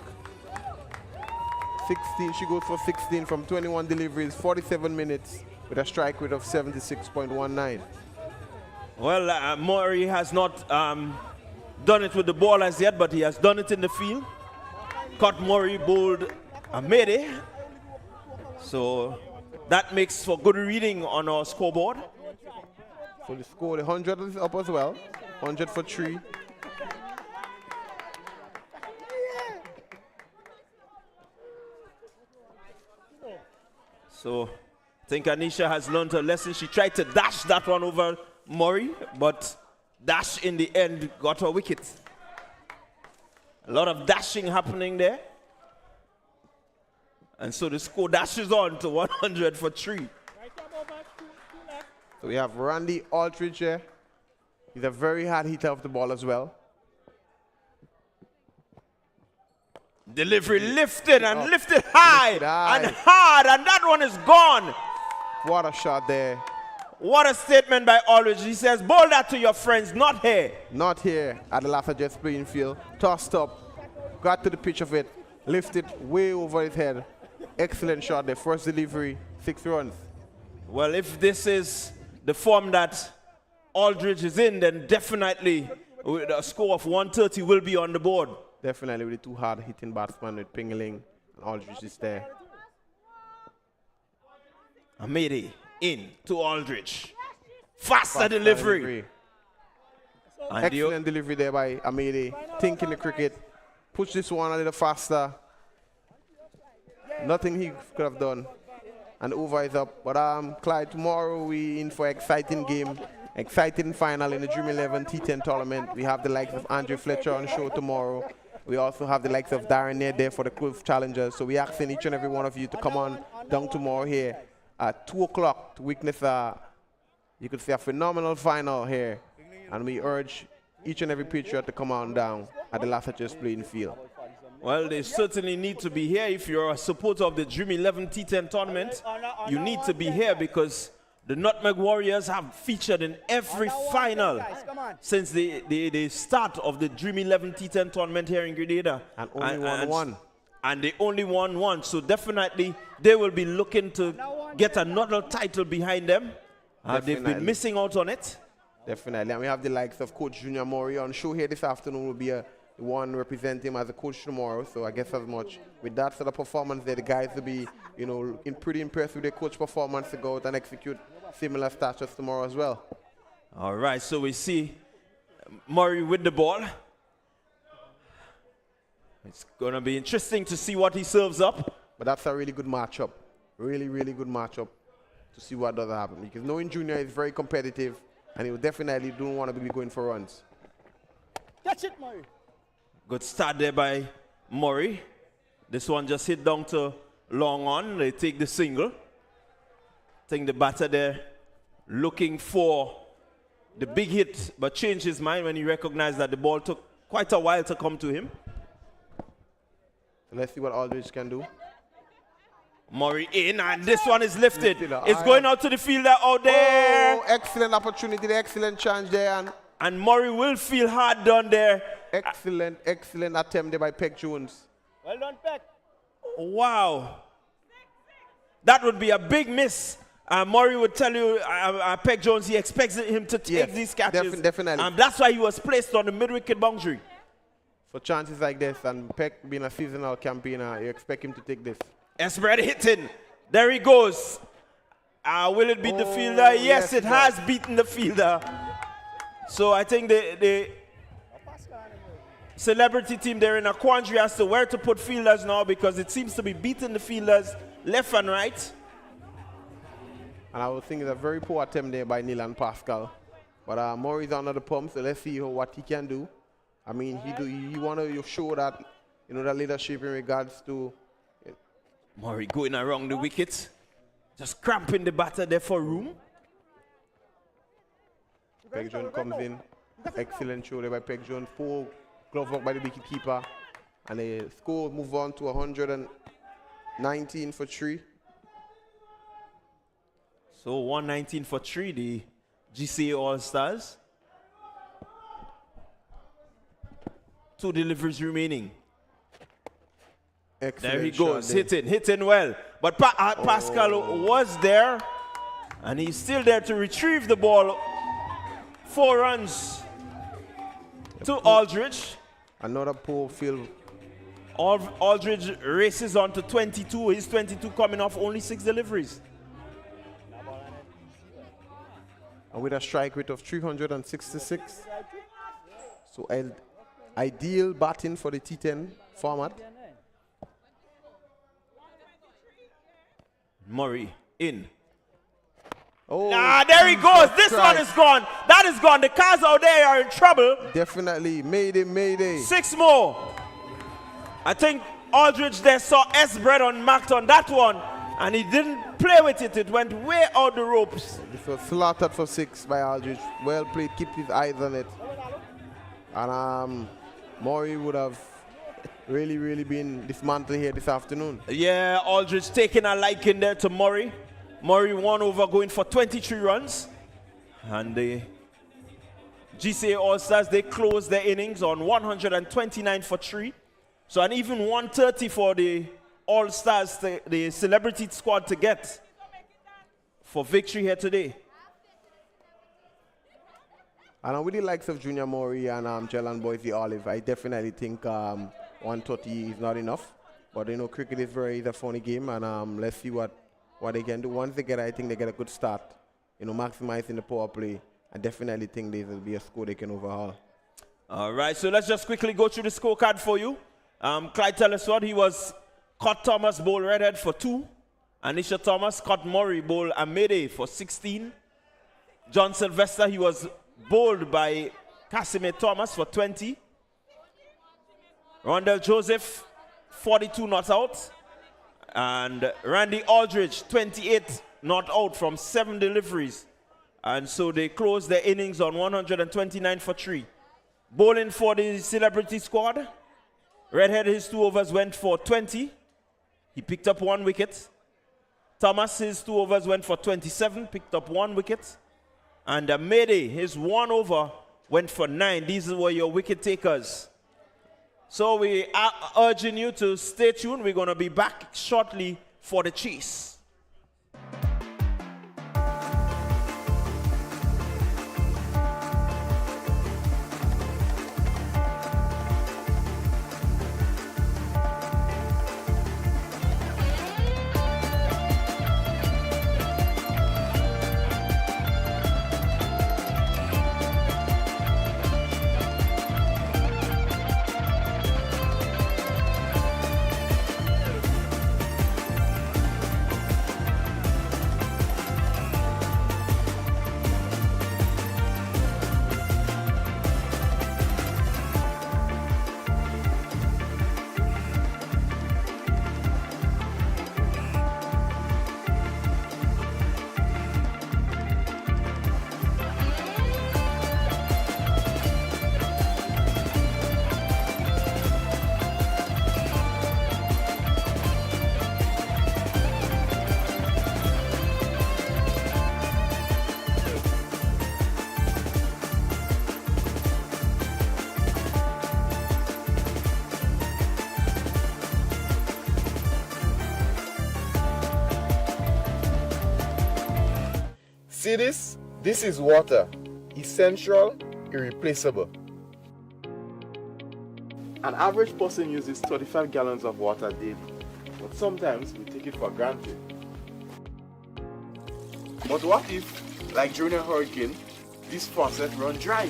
16, she goes for 16 from 21 deliveries, 47 minutes with a strike rate of 76.19. Well, Murray has not done it with the ball as yet, but he has done it in the field. Caught Murray, bowled Amede. So that makes for good reading on our scoreboard. So the score, the 100 is up as well. 100 for 3. So I think Anisha has learned her lesson. She tried to dash that one over Murray, but dash in the end got her wicket. A lot of dashing happening there. And so the score dashes on to 100 for 3. So we have Randy Aldridge here. He's a very hard hitter of the ball as well. Delivery lifted and lifted high and hard, and that one is gone. What a shot there. What a statement by Aldridge. He says, bowl that to your friends, not here. Not here at the Lafayette Jets playing field. Tossed up, got to the pitch of it, lifted way over his head. Excellent shot there. First delivery, 6 runs. Well, if this is the form that Aldridge is in, then definitely a score of 130 will be on the board. Definitely with the two hard-hitting batsmen with Pingling and Aldridge is there. Amede in to Aldridge. Faster delivery. And Excellent delivery there by Amede. Thinking the cricket. Push this one a little faster. Nothing he could have done. And over is up. But Clyde, tomorrow we in for exciting game. Exciting final in the Dream 11 T10 tournament. We have the likes of Andrew Fletcher on show tomorrow. We also have the likes of Darren Nair there for the Cliff Challengers. So we're asking each and every one of you to come on down tomorrow here at 2 o'clock to witness you could say a phenomenal final here. And we urge each and every Patriot to come on down at the Lafayette playing field. Well, they certainly need to be here. If you're a supporter of the Dream 11 T10 tournament, you need to be here because the Nutmeg Warriors have featured in every final since the start of the Dream 11 T10 tournament here in Grenada. And only won one. And they only won one. So definitely they will be looking to get another title behind them. They've been missing out on it. Definitely. And we have the likes of Coach Junior Murray on show here this afternoon. Will be one representing him as a coach tomorrow. So I guess as much with that sort of performance there, the guys will be, pretty impressed with their coach performance to go out and execute similar status tomorrow as well. All right, so we see Murray with the ball. It's going to be interesting to see what he serves up. But that's a really good matchup. Really, really good matchup to see what does happen. Because knowing Junior is very competitive and he will definitely don't want to be going for runs. Catch it, Murray. Good start there by Murray. This one just hit down to long on. They take the single. I think the batter there looking for the big hit, but changed his mind when he recognized that the ball took quite a while to come to him. Let's see what Aldridge can do. Murray in, and this one is lifted. It's going out to the fielder out there. Oh, excellent opportunity, excellent chance there. And Murray will feel hard done there. Excellent attempt there by Peck Jones. Well done, Peck. Wow. That would be a big miss. Murray would tell you, Peck Jones, he expects him to take these catches. Definitely. That's why he was placed on the mid-wicket boundary. For chances like this, and Peck being a seasonal campaigner, you expect him to take this. Esbred hitting. There he goes. Will it beat the fielder? Yes, it has beaten the fielder. So I think the celebrity team, they're in a quandary as to where to put fielders now because it seems to be beating the fielders left and right. And I would think it's a very poor attempt there by Neil and Pascal. But Murray's under the pump, so let's see what he can do. I mean, he want to show that, that leadership in regards to... Murray going around the wicket. Just cramping the batter there for room. Peck Jones comes in. Excellent show there by Peck Jones. Poor glove work by the wicket keeper. And the score move on to 119 for 3. So 119 for 3, the GCA All-Stars. 2 deliveries remaining. Excellent. There he goes, hitting well. But Pascal was there, and he's still there to retrieve the ball. 4 runs to Aldridge. Another poor field. Aldridge races on to 22. He's 22 coming off only 6 deliveries. And with a strike rate of 366. So ideal batting for the T10 format. Murray in. Oh, There he goes. This Christ. one is gone. That is gone. The cars out there are in trouble. Definitely. Mayday. 6 more. I think Aldridge there saw S-Bread marked on that one, and he didn't play with it. It went way out the ropes. This was slaughtered for 6 by Aldridge. Well played. Keep his eyes on it. And Murray would have really been dismantled here this afternoon. Yeah, Aldridge taking a liking there to Murray. Murray 1 over, going for 23 runs. And the GCA All-Stars, they closed their innings on 129 for 3. So an even 130 for the All-Stars, the celebrity squad to get for victory here today. And with the likes of Junior Murray and Jellan Boise Olive, I definitely think 130 is not enough. But you know, cricket is a funny game, and let's see what they can do. Once they get, I think they get a good start. You know, maximizing the power play. I definitely think there will be a score they can overhaul. All right, so let's just quickly go through the scorecard for you. Clyde Telesword, he was caught Thomas bowl redhead for 2. Anisha Thomas caught Murray bowl Amede for 16. John Sylvester, he was bowled by Casimir Thomas for 20. Rondell Joseph, 42 not out. And Randy Aldridge, 28 not out from 7 deliveries. And so they closed their innings on 129 for 3. Bowling for the celebrity squad. Redhead, his 2 overs went for 20. He picked up 1 wicket. Thomas, his 2 overs went for 27, picked up 1 wicket. And Mayday, his 1 over went for 9. These were your wicket takers. So we are urging you to stay tuned. We're going to be back shortly for the chase. See this? This is water. Essential, irreplaceable. An average person uses 35 gallons of water daily, but sometimes we take it for granted. But what if, like during a hurricane, this faucet runs dry?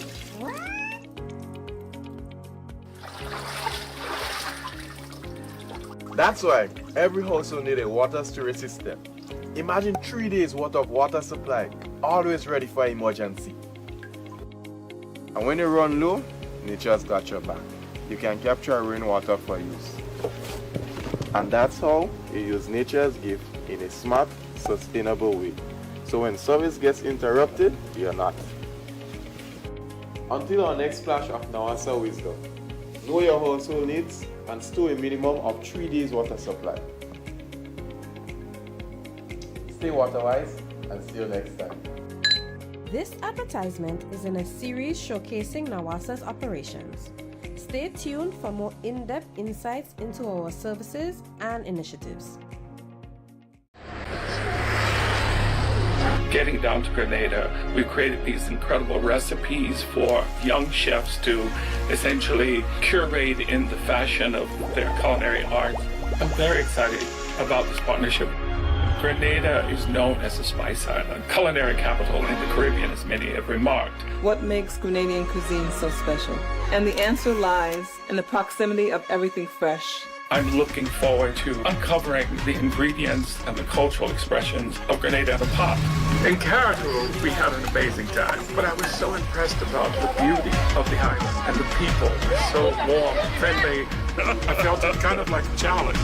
That's why every household needs a water storage system. Imagine 3 days worth of water supply, always ready for emergency. And when you run low, nature's got your back. You can capture rainwater for use. And that's how you use nature's gift in a smart, sustainable way. So when service gets interrupted, you're not. Until our next flash of Nawasa wisdom, know your household needs and store a minimum of 3 days water supply. Stay water-wise and see you next time. This advertisement is in a series showcasing Nawasa's operations. Stay tuned for more in-depth insights into our services and initiatives. Getting down to Grenada, we created these incredible recipes for young chefs to essentially curate in the fashion of their culinary art. I'm very excited about this partnership. Grenada is known as a spice island, culinary capital in the Caribbean, as many have remarked. What makes Grenadian cuisine so special? And the answer lies in the proximity of everything fresh. I'm looking forward to uncovering the ingredients and the cultural expressions of Grenada in a pot. In Carriacou, we had an amazing time, but I was so impressed about the beauty of the island, and the people were so warm, friendly. I felt it kind of like a challenge.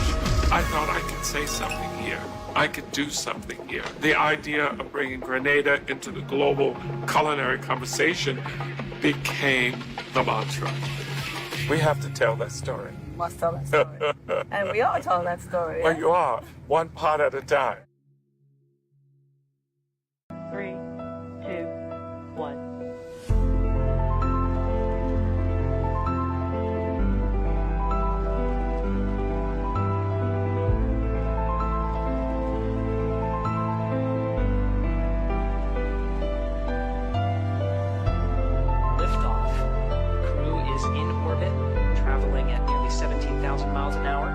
I thought I could say something here. I could do something here. The idea of bringing Grenada into the global culinary conversation became the mantra. We have to tell that story. Must tell that story. And we are telling that story. Well, you are, one pot at a time. 3, 2, 1. Liftoff. Crew is in orbit, traveling at nearly 17,000 miles an hour.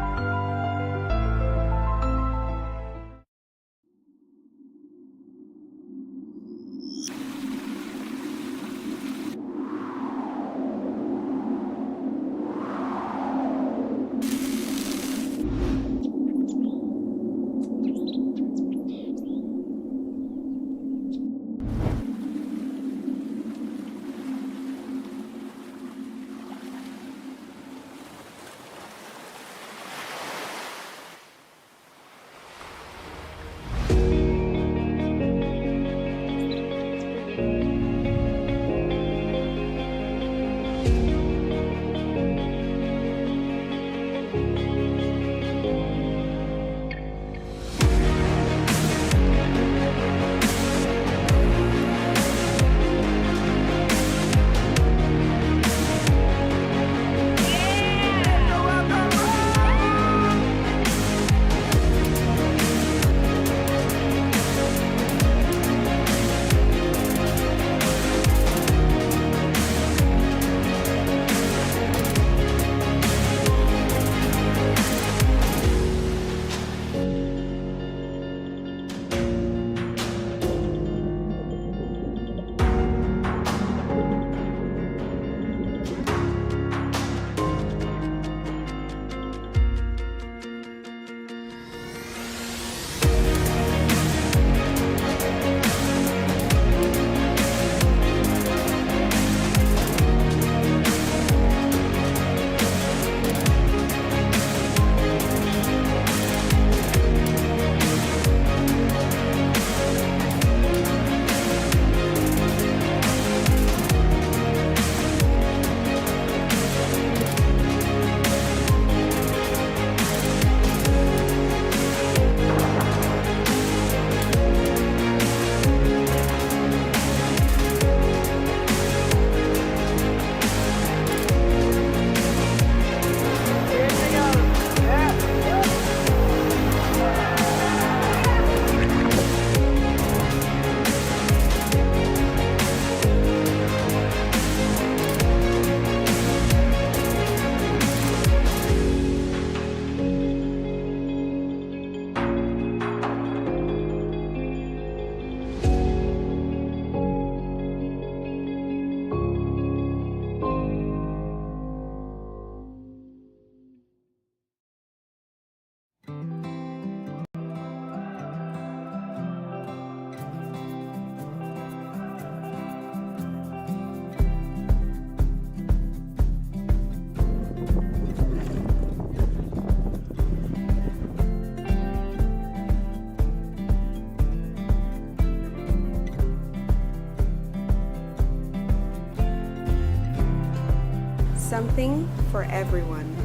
Something for everyone.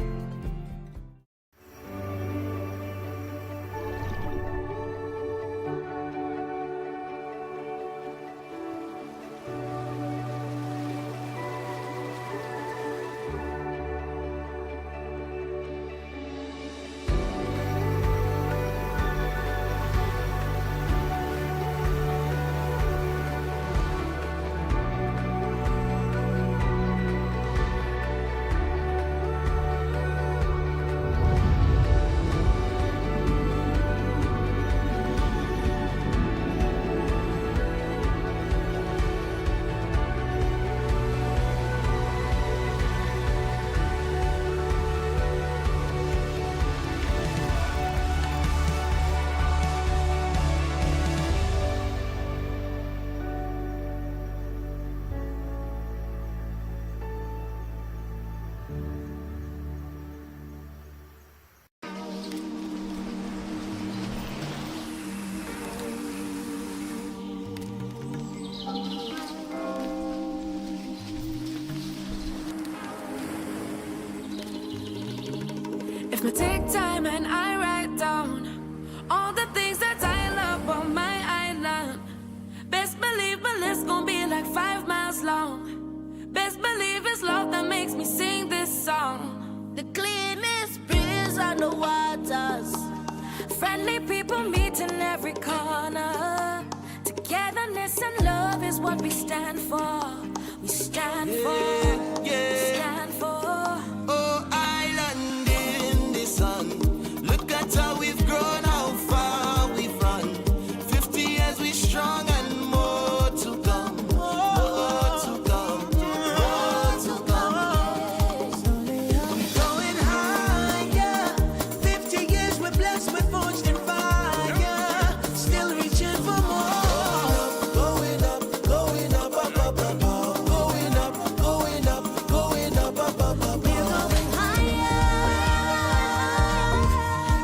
me take time and I write down all the things that I love on my island. Best believe my list gon' be like 5 miles long. Best believe it's love that makes me sing this song. The cleanest breeze on the waters. Friendly people meet in every corner. Togetherness and love is what we stand for. We stand for. We stand for. Oh, island in the sun. Look at how we've grown, how far we've run. 50 years we strong and more to come. More to come. More to come. We're going higher. 50 years we're blessed, we're forged in fire. Still reaching for more. Going up, going up, up, up, up, up. Going up, going up, going up, up, up, up. We're going higher.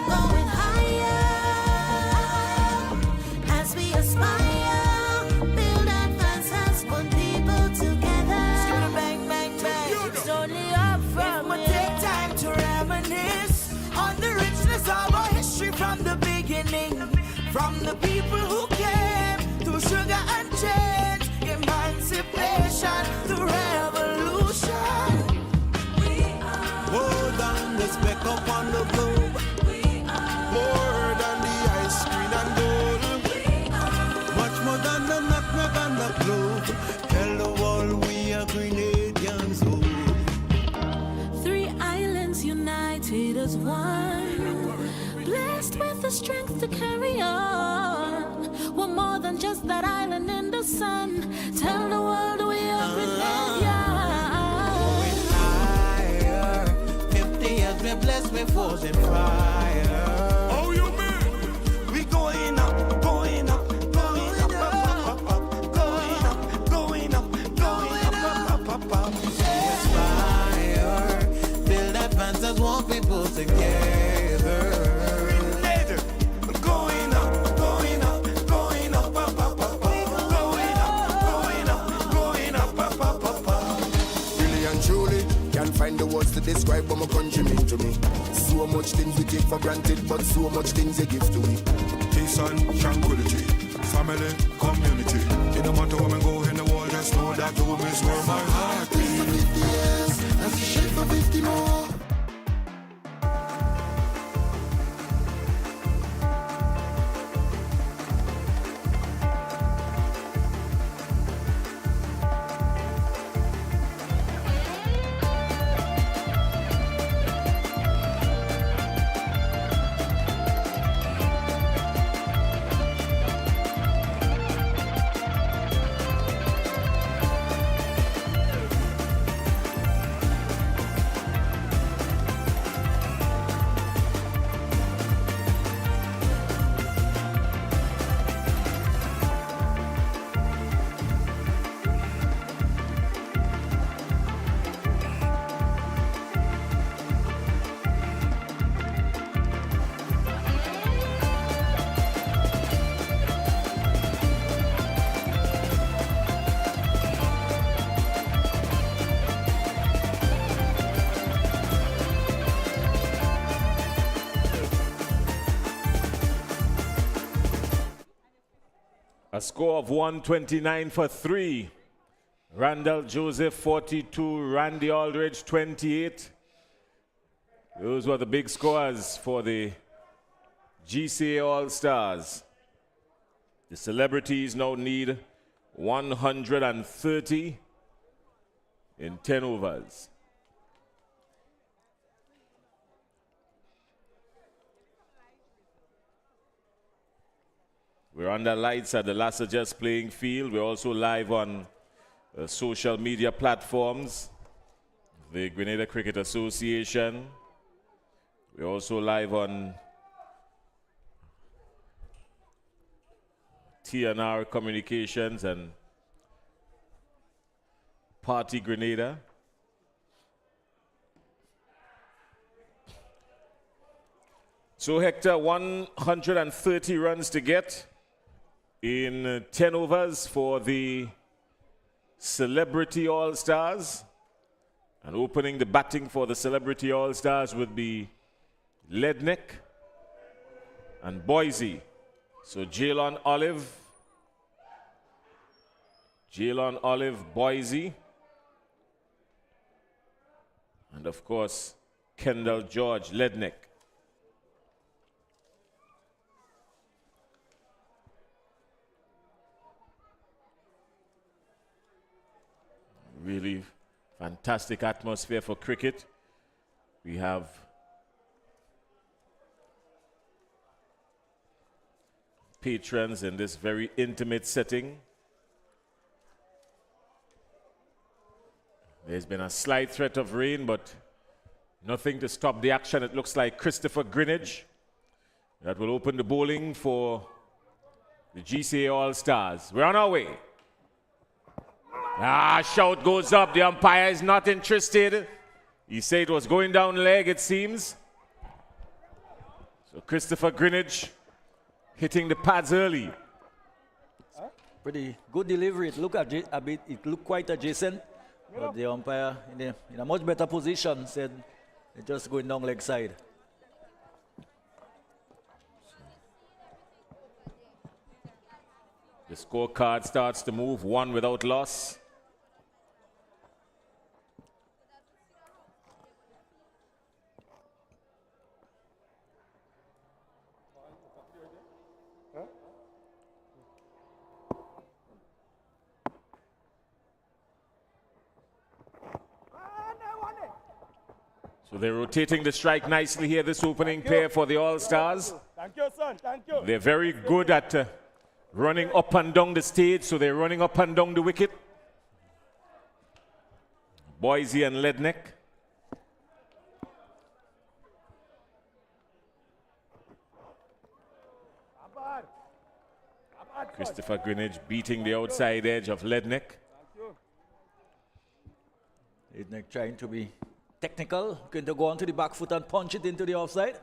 Going higher. As we aspire, build advances, one people together. Bang, bang, bang. It's only up from We'll take time to reminisce on the richness of our history from the beginning. From the people who came through sugar and change, emancipation, the revolution. More than the speck up on the globe. More than the ice cream and gold. Much more than the nutmeg and the clove. Tell the world we are Grenadians. Oh. 3 islands united as one, blessed with the strength to carry on. We're more than just that island in the sun. Tell the world we are Grenadians. Higher. 50 years we're blessed, we're forged in fire. Oh, you mean? We going up, going up, going up, up, up, up, going up, going up, going up, up, up, up. Aspire, build advances, one people together. Going up, going up, going up, up, up, up, up. Going up, going up, going up, up, up, up, up. Really and truly, can't find the words to describe what my country mean to me. So much things we take for granted, but so much things they give to me. Peace and tranquility, family, community. It no matter where we go in the world, just know that home is where my heart For 50 years, that's the shape for 50 more. A score of 129 for 3. Randall Joseph 42, Randy Aldridge 28. Those were the big scores for the GCA All-Stars. The celebrities now need 130 in 10 overs. We're under lights at the Lasser Just Playing Field. We're also live on social media platforms, the Grenada Cricket Association. We're also live on TNR Communications and Party Grenada. So Hector, 130 runs to get in 10 overs for the Celebrity All-Stars. And opening the batting for the Celebrity All-Stars would be Lednick, and Boise. So Jalen Olive, Boise, and of course, Kendall George, Lednick. Really fantastic atmosphere for cricket. We have patrons in this very intimate setting. There's been a slight threat of rain, but nothing to stop the action. It looks like Christopher Greenidge that will open the bowling for the GCA All-Stars. We're on our way. Shout goes up. The umpire is not interested. He said it was going down leg, it seems. So Christopher Greenidge hitting the pads early. Pretty good delivery. It looked quite adjacent. But the umpire in a much better position said it's just going down leg side. The scorecard starts to move, 1 without loss. So they're rotating the strike nicely here, this opening pair for the All-Stars. Thank you, son. Thank you. They're very good at running up and down the stage, so they're running up and down the wicket. Boise and Lednick. Christopher Greenidge beating the outside edge of Lednick. Lednick trying to be technical, going to go onto the back foot and punch it into the offside.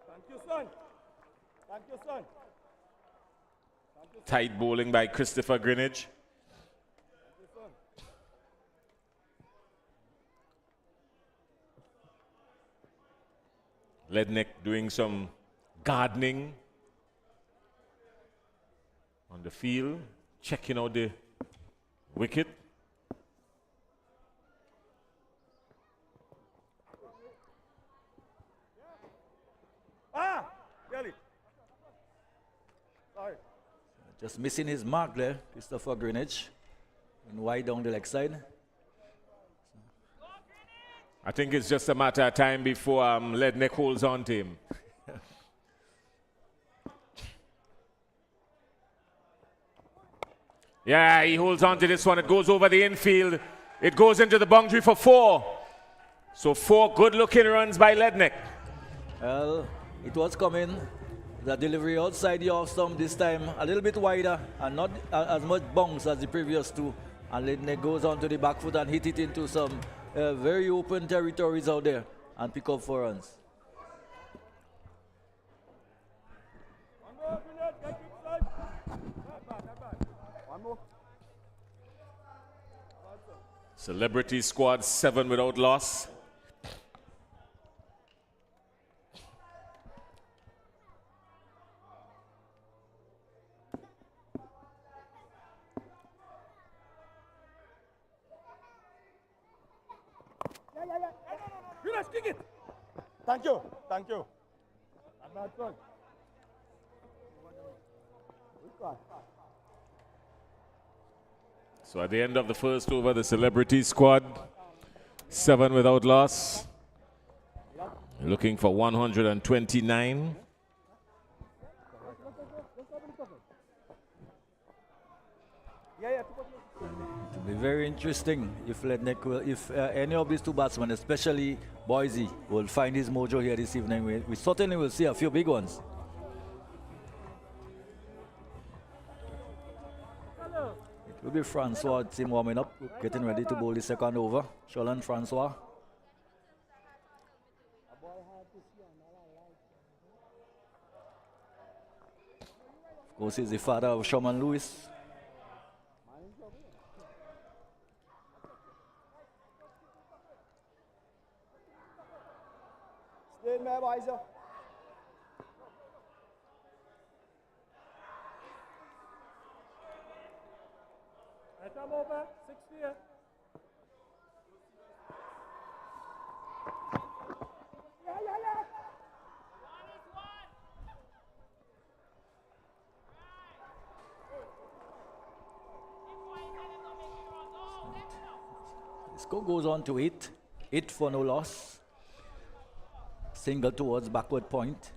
Thank you, son. Thank you, son. Tight bowling by Christopher Greenidge. Lednick doing some gardening on the field, checking out the wicket. Really? Sorry. Just missing his mark there, Christopher Greenidge, and wide down the leg side. I think it's just a matter of time before Lednick holds on to him. Yeah, he holds on to this one. It goes over the infield. It goes into the boundary for 4. So 4 good-looking runs by Lednick. Well, it was coming. The delivery outside the off stump this time a little bit wider and not as much bounce as the previous 2. And Lednick goes onto the back foot and hit it into some very open territories out there and pick up 4 runs. Celebrity squad 7 without loss. Let's kick it. Thank you. Thank you. That's good. So at the end of the first over, the celebrity squad 7 without loss. Looking for 129. It'll be very interesting if Lednick will, if any of these 2 batsmen, especially Boise, will find his mojo here this evening. We certainly will see a few big ones. It will be Francois team warming up, getting ready to bowl the second over. Sholan Francois. Of course, he's the father of Shaman Lewis. Stay in there, boys. Come over, 60. The score goes on to 8. 8 for no loss. Single towards backward point.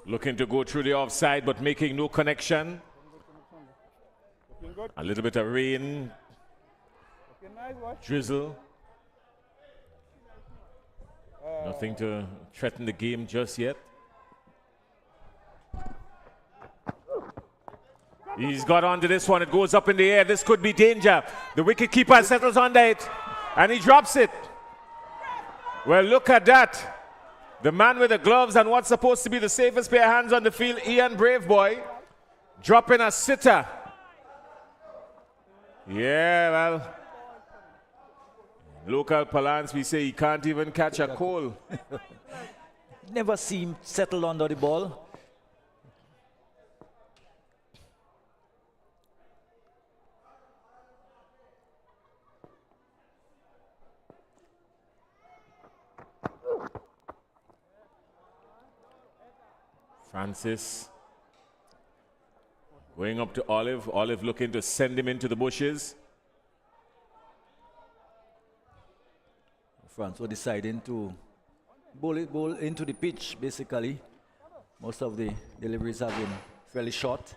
Looking to go through the offside, but making no connection. A little bit of rain, drizzle. Nothing to threaten the game just yet. He's got onto this one. It goes up in the air. This could be danger. The wicketkeeper settles under it, and he drops it. Well, look at that. The man with the gloves and what's supposed to be the safest pair of hands on the field, Ian Braveboy, dropping a sitter. Yeah, well, local parlance, we say he can't even catch a coal. Never seemed settled under the ball. Francis going up to Olive. Olive looking to send him into the bushes. Francois deciding to bowl into the pitch, basically. Most of the deliveries have been fairly short.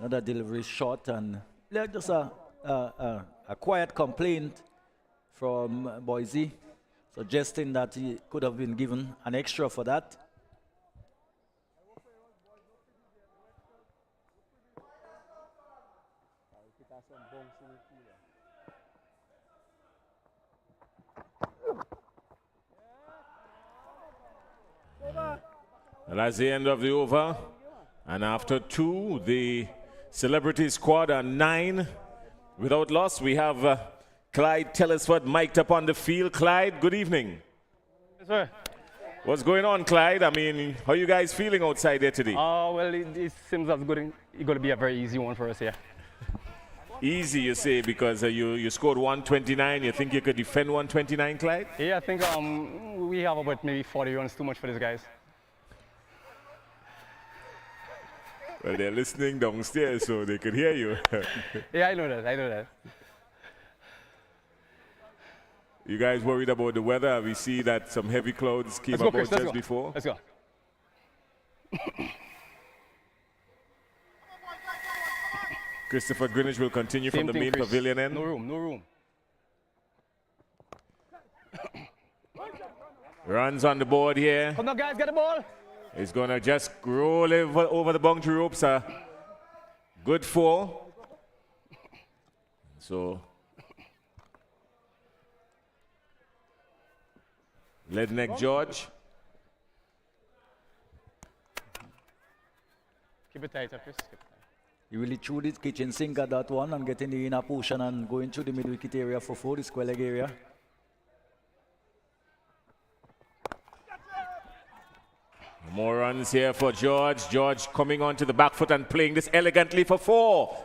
Another delivery short, and just a quiet complaint from Boise, suggesting that he could have been given an extra for that. Well, that's the end of the over. And after 2, the Celebrity squad are 9 without loss. We have Clyde Telesford mic'd up on the field. Clyde, good evening. Yes, sir. What's going on, Clyde? I mean, how are you guys feeling outside there today? Well, it seems it's going to be a very easy one for us here. Easy, you say, because you scored 129. You think you could defend 129, Clyde? Yeah, I think we have about maybe 40 runs too much for these guys. Well, they're listening downstairs, so they could hear you. Yeah, I know that. You guys worried about the weather? We see that some heavy clouds came about Chris, just before. Let's go. Christopher Greenwich will continue from the main pavilion end. No room. Runs on the board here. Come on, guys, get the ball. He's going to just roll over the boundary ropes. Good 4. So, Ledneck George. Keep it tight, Chris. He really threw the kitchen sink at that one and getting the inner portion and going through the mid-wicket area for 4, the square leg area. More runs here for George. George coming onto the back foot and playing this elegantly for 4.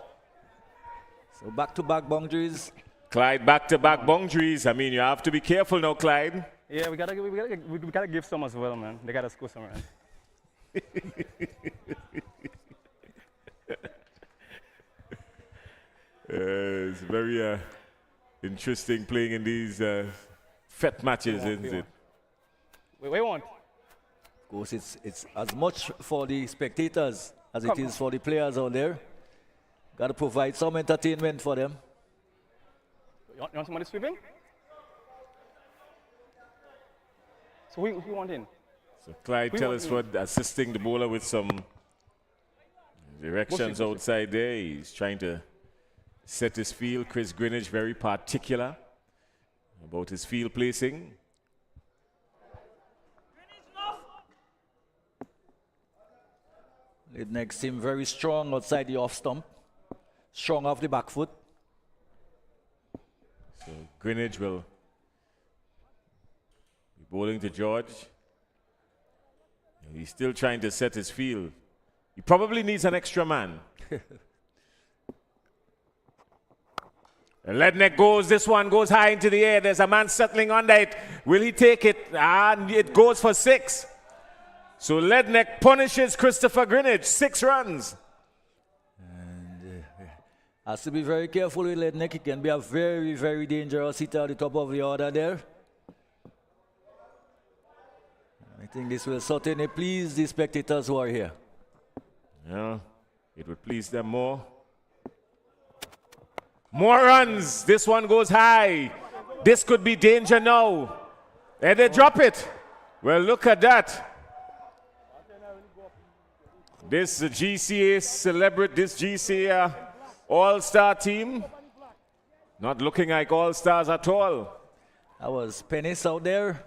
So back-to-back boundaries. Clyde, back-to-back boundaries. I mean, you have to be careful now, Clyde. Yeah, we gotta give some as well, man. They gotta score some runs. It's very interesting playing in these FET matches, isn't it? We want. Of course, it's as much for the spectators as it is for the players out there. Got to provide some entertainment for them. You want somebody sweeping? So who you want in? So Clyde Tellisford assisting the bowler with some directions outside there. He's trying to set his field. Chris Greenwich very particular about his field placing. The next team very strong outside the off stump. Strong off the back foot. So Greenwich will be bowling to George. He's still trying to set his field. He probably needs an extra man. Ledneck goes, this one goes high into the air. There's a man settling under it. Will he take it? And it goes for 6. So Ledneck punishes Christopher Greenwich, 6 runs. And has to be very careful with Ledneck. He can be a very, very dangerous hitter at the top of the order there. I think this will certainly please the spectators who are here. Yeah, it would please them more. More runs. This one goes high. This could be danger now. And they drop it. Well, look at that. This GCA celebrate, this GCA all-star team, not looking like all-stars at all. That was Pennis out there.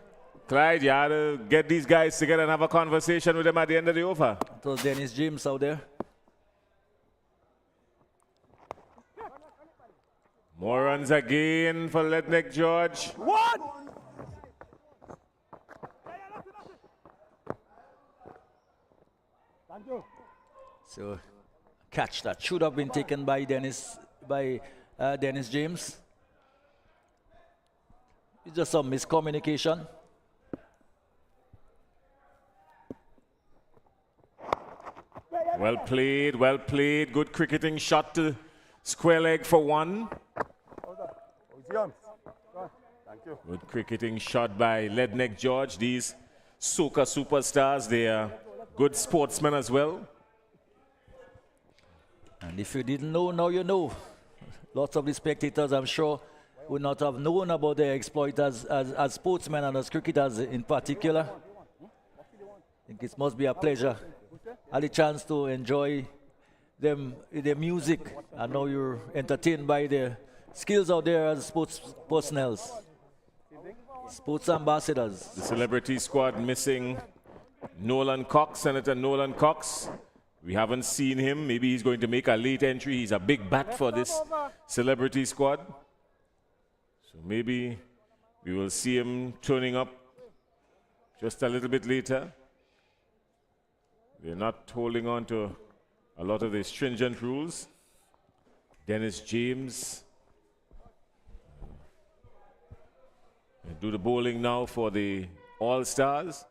Clyde, you had to get these guys together and have a conversation with them at the end of the over. It was Dennis James out there. More runs again for Ledneck George. One! Thank you. So, catch that should have been taken by Dennis James. It's just some miscommunication. Well played, well played. Good cricketing shot to square leg for 1. Thank you. Good cricketing shot by Ledneck George. These soca superstars, they are good sportsmen as well. And if you didn't know, now you know. Lots of the spectators, I'm sure, would not have known about their exploit as sportsmen and as cricketers in particular. I think it must be a pleasure. Had a chance to enjoy them, their music, and now you're entertained by their skills out there as sports personnel, sports ambassadors. The celebrity squad missing Nolan Cox, Senator Nolan Cox. We haven't seen him. Maybe he's going to make a late entry. He's a big bat for this celebrity squad. So maybe we will see him turning up just a little bit later. They're not holding on to a lot of the stringent rules. Dennis James. And do the bowling now for the All-Stars.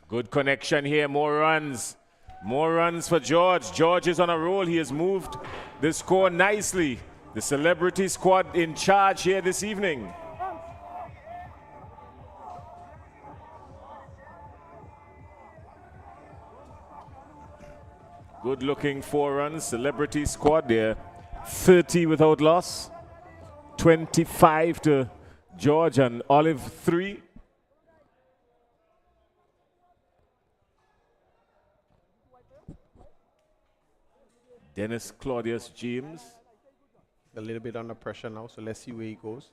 Good connection here, more runs. More runs for George. George is on a roll. He has moved the score nicely. The celebrity squad in charge here this evening. Good looking 4 runs. Celebrity squad there. 30 without loss. 25 to George and Olive 3. Dennis Claudius James. A little bit under pressure now, so let's see where he goes.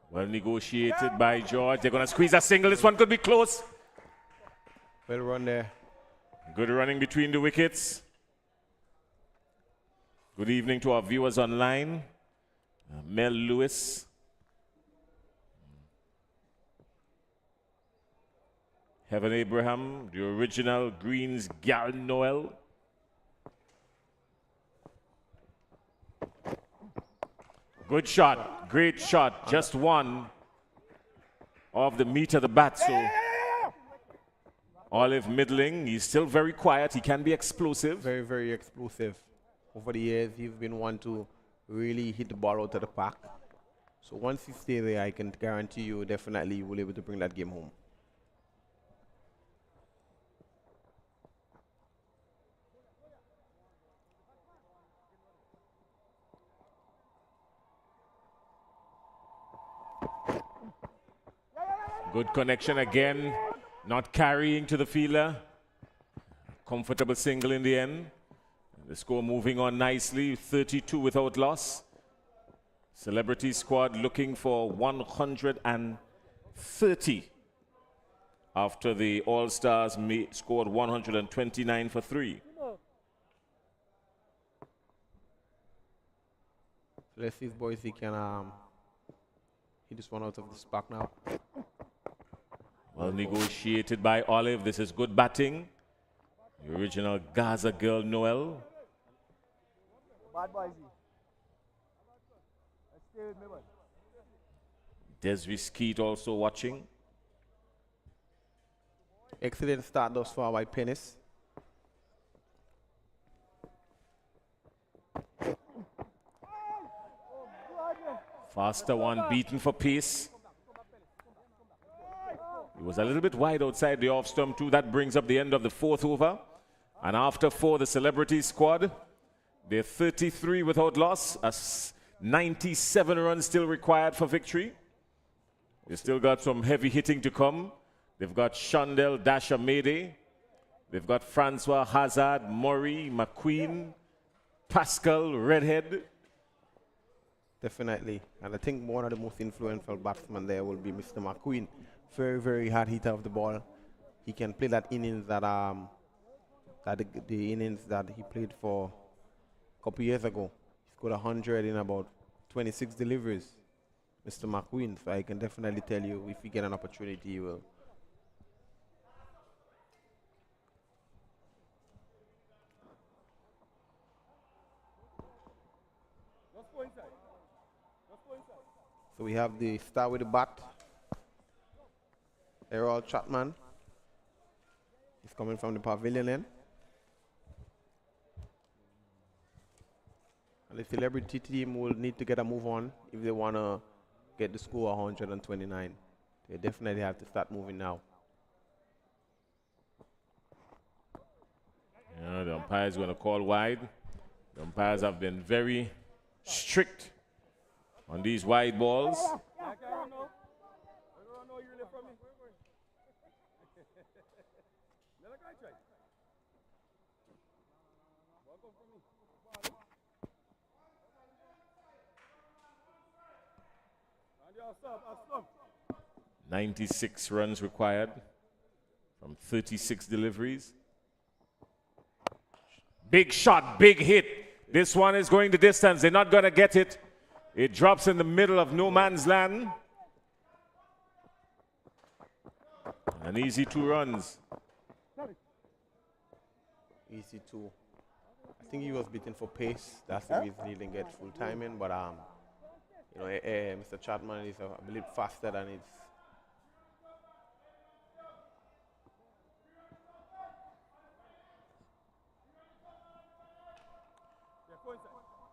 Well negotiated by George. They're going to squeeze a single. This one could be close. Well run there. Good running between the wickets. Good evening to our viewers online. Mel Lewis. Heaven Abraham, the original Greens Gal Noel. Good shot, great shot, just one off the meat of the bat. So Olive middling, he's still very quiet, he can be explosive. Very, very explosive. Over the years, he's been one to really hit the ball out of the park. So once you stay there, I can guarantee you definitely you will be able to bring that game home. Good connection again, not carrying to the fielder. Comfortable single in the end. The score moving on nicely, 32 without loss. Celebrity squad looking for 130 after the All-Stars scored 129 for 3. Let's see if Boise can hit this one out of the spark now. Well negotiated by Olive. This is good batting. The original Gaza girl, Noel. Bad Boise. Stay with me, boy. Desiree Skeet also watching. Excellent start thus far by Pennis. Faster one, beaten for pace. It was a little bit wide outside the off stump too. That brings up the end of the 4th over. And after 4, the Celebrity squad, they're 33 without loss. 97 runs still required for victory. They still got some heavy hitting to come. They've got Shondell, Dasha Mayday. They've got Francois Hazard, Murray, McQueen, Pascal, Redhead. Definitely. And I think one of the most influential batsmen there will be Mr. McQueen. Very, very hard hitter of the ball. He can play that innings that the innings that he played for a couple years ago. He scored 100 in about 26 deliveries, Mr. McQueen. So I can definitely tell you, if you get an opportunity, you will. So we have the star with the bat, Errol Chapman. He's coming from the pavilion end. And the Celebrity team will need to get a move on if they want to get the score 129. They definitely have to start moving now. Yeah, the umpire is going to call wide. The umpires have been very strict on these wide balls. $96 runs required from 36 deliveries. Big shot, big hit. This one is going the distance. They're not going to get it. It drops in the middle of no man's land. An easy 2 runs. Easy 2. I think he was beaten for pace. That's the reason he didn't get full timing. But you know, Mr. Chapman is a bit faster than it's.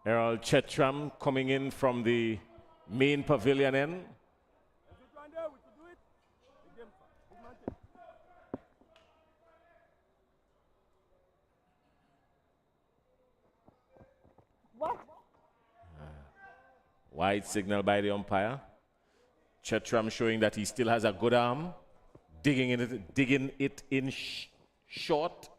Errol Chetram coming in from the main pavilion end. Wide signal by the umpire. Chetram showing that he still has a good arm. Digging it in short.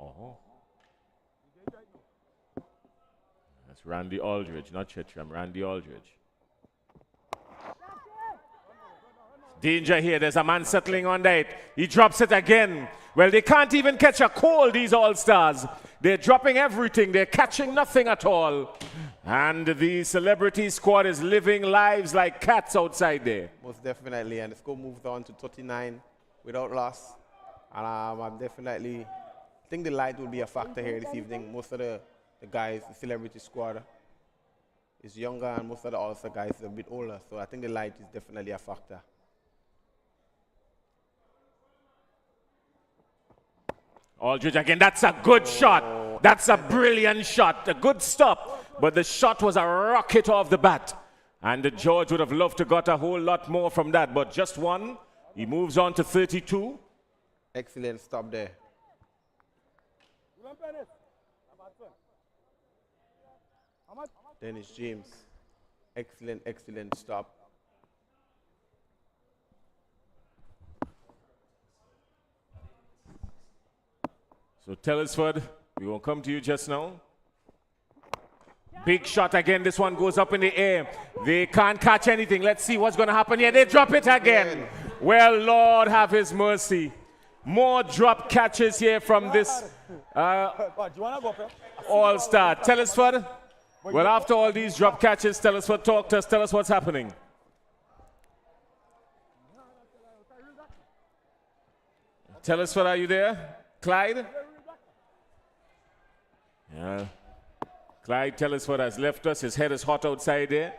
Oh. That's Randy Aldridge, not Chetram, Randy Aldridge. Danger here, there's a man settling under it. He drops it again. Well, they can't even catch a cold, these All-Stars. They're dropping everything, they're catching nothing at all. And the Celebrity squad is living lives like cats outside there. Most definitely, and the score moves on to 39 without loss. And I'm definitely, I think the light will be a factor here this evening. Most of the guys, the Celebrity squad, is younger, and most of the All-Star guys are a bit older. So I think the light is definitely a factor. Aldridge again. That's a good shot. That's a brilliant shot. A good stop. But the shot was a rocket off the bat. And George would have loved to got a whole lot more from that. But just one. He moves on to 32. Excellent stop there. Dennis James. Excellent, excellent stop. So Telesford, we will come to you just now. Big shot again. This one goes up in the air. They can't catch anything. Let's see what's going to happen here. They drop it again. Well, Lord have his mercy. More drop catches here from this all-star. Telesford, well, after all these drop catches, Telesford, talk to us. Tell us what's happening. Telesford, are you there? Clyde? Yeah. Clyde Telesford has left us. His head is hot outside there.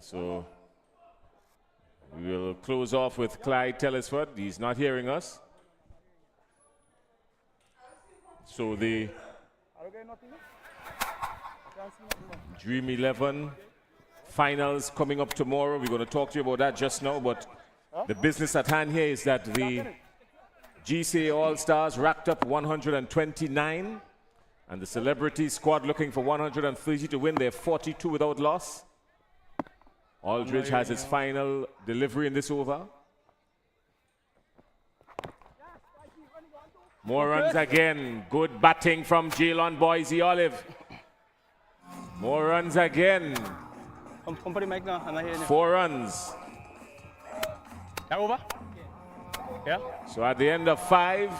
So we will close off with Clyde Telesford. He's not hearing us. So the Dream 11 finals coming up tomorrow. We're going to talk to you about that just now, but the business at hand here is that the GCA All-Stars racked up 129, and the celebrity squad looking for 130 to win. They're 42 without loss. Aldridge has his final delivery in this over. More runs again. Good batting from Jalen Boise Olive. More runs again. 4 runs. Over? Yeah. So at the end of 5,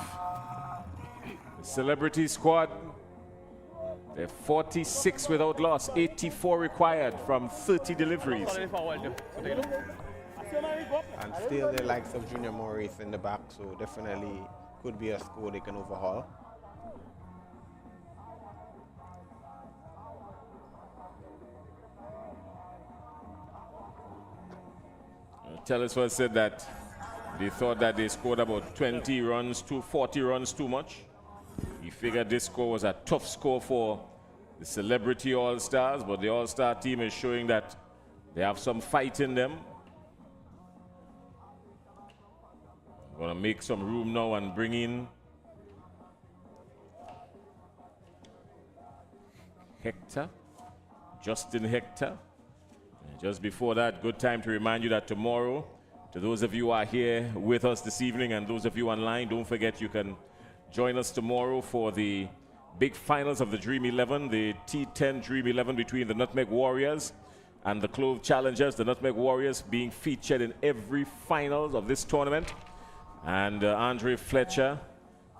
the celebrity squad, they're 46 without loss, 84 required from 30 deliveries. And still the likes of Junior Morris in the back, so definitely could be a score they can overhaul. Telesford said that they thought that they scored about 20 runs to 40 runs too much. He figured this score was a tough score for the celebrity All-Stars, but the All-Star team is showing that they have some fight in them. I'm going to make some room now and bring in Hector, Justin Hector. Just before that, good time to remind you that tomorrow, to those of you who are here with us this evening and those of you online, don't forget you can join us tomorrow for the big finals of the Dream 11, the T10 Dream 11 between the Nutmeg Warriors and the Clove Challengers. The Nutmeg Warriors being featured in every finals of this tournament. And Andre Fletcher,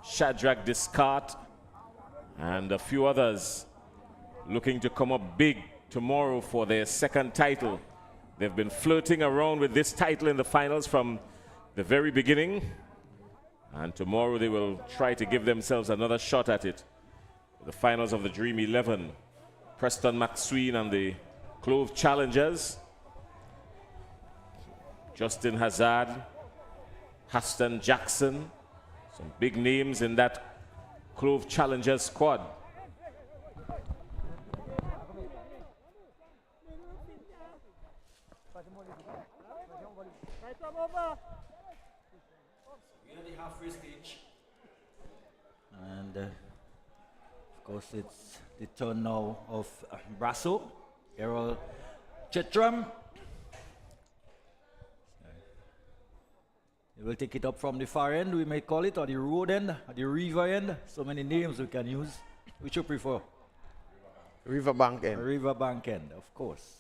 Shadrach Descartes, and a few others looking to come up big tomorrow for their second title. They've been flirting around with this title in the finals from the very beginning, and tomorrow they will try to give themselves another shot at it. The finals of the Dream 11, Preston McSween and the Clove Challengers, Justin Hazard, Haston Jackson, some big names in that Clove Challengers squad. We're at the halfway stage. And of course it's the turn now of Brasso, Errol Chetram. He will take it up from the far end, we may call it, or the road end, or the river end. So many names we can use. Which you prefer? Riverbank end. Riverbank end, of course.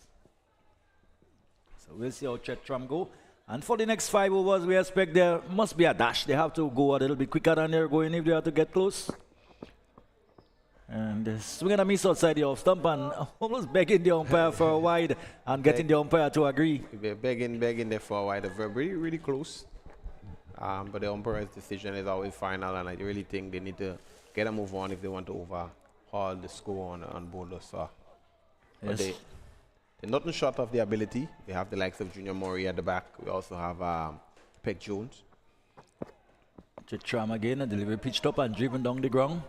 So we'll see how Chetram go. And for the next 5 overs, we expect there must be a dash. They have to go a little bit quicker than they're going if they have to get close. And swinging a miss outside the off stump and almost begging the umpire for a wide and getting the umpire to agree. They're begging there for a wide. They're really, really close. But the umpire's decision is always final, and I really think they need to get a move on if they want to hold the score on board thus far. But Yes. they're nothing short of the ability. They have the likes of Junior Murray at the back. We also have Peck Jones. Tram again, a delivery pitched up and driven down the ground.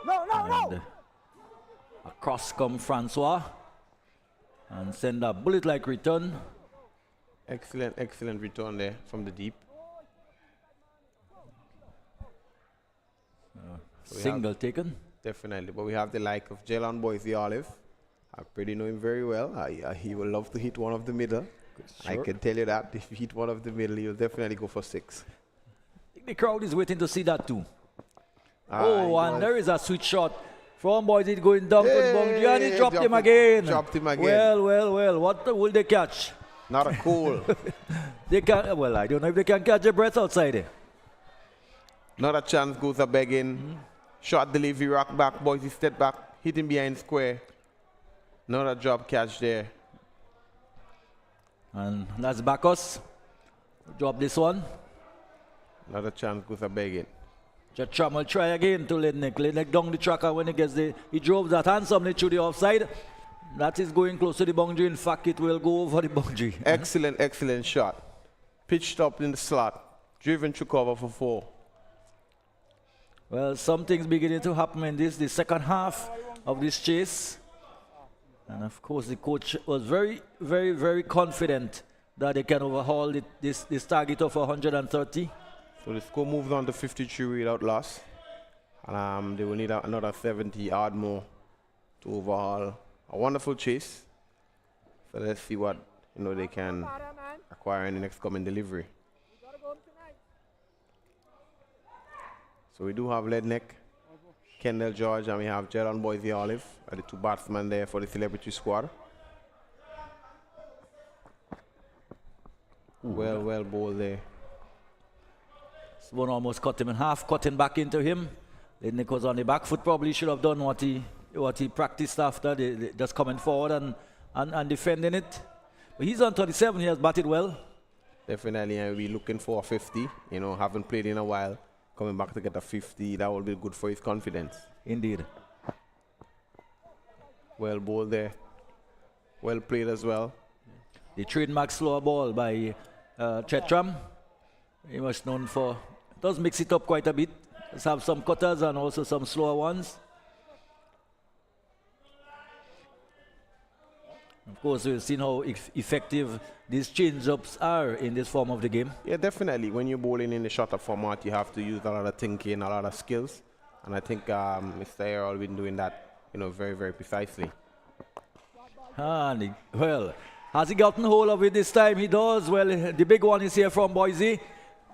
And across come Francois and send a bullet-like return. Excellent return there from the deep. Single taken. Definitely, but we have the like of Jalen Boise Olive. I pretty know him very well. He will love to hit one of the middle. Sure. I can tell you that. If he hit one of the middle, he'll definitely go for 6. I think the crowd is waiting to see that too. And there is a sweet shot from Boise going down to the boundary, and he dropped him again. Dropped him again. Well. What will they catch? Not a goal. They can. Well, I don't know if they can catch a breath outside there. Not a chance, goes a begging. Shot delivery, rock back, Boise step back, hit him behind square. Not a drop catch there. And that's Bacchus. Drop this one. Not a chance, goes a begging. Tram will try again to Lednick. Lednick down the tracker when he gets the. He drove that handsomely through the offside. That is going close to the boundary. In fact, it will go over the boundary. Excellent shot. Pitched up in the slot. Driven to cover for 4. Well, something's beginning to happen in the second half of this chase. And of course, the coach was very confident that they can overhaul this target of 130. So the score moves on to 53 without loss. They will need another 70 odd more to overhaul a wonderful chase. So let's see what they can acquire in the next coming delivery. So we do have Lednick, Kendall George, and we have Jaron Boise Olive are the 2 batsmen there for the celebrity squad. Well bowled there. This one almost cut him in half, cutting back into him. Lednick was on the back foot, probably should have done what he practiced after, just coming forward and defending it. But he's on 37, he has batted well. Definitely, and we're looking for a 50, haven't played in a while. Coming back to get a 50, that will be good for his confidence. Indeed. Well bowled there. Well played as well. The trademark slower ball by Tram. He was known for, does mix it up quite a bit. Does have some cutters and also some slower ones. Of course, we've seen how effective these change-ups are in this form of the game. Yeah, definitely. When you're bowling in the shorter format, you have to use a lot of thinking, a lot of skills. And I think Mr. Errol has been doing that, very precisely. Well, has he gotten hold of it this time? He does. Well, the big one is here from Boise.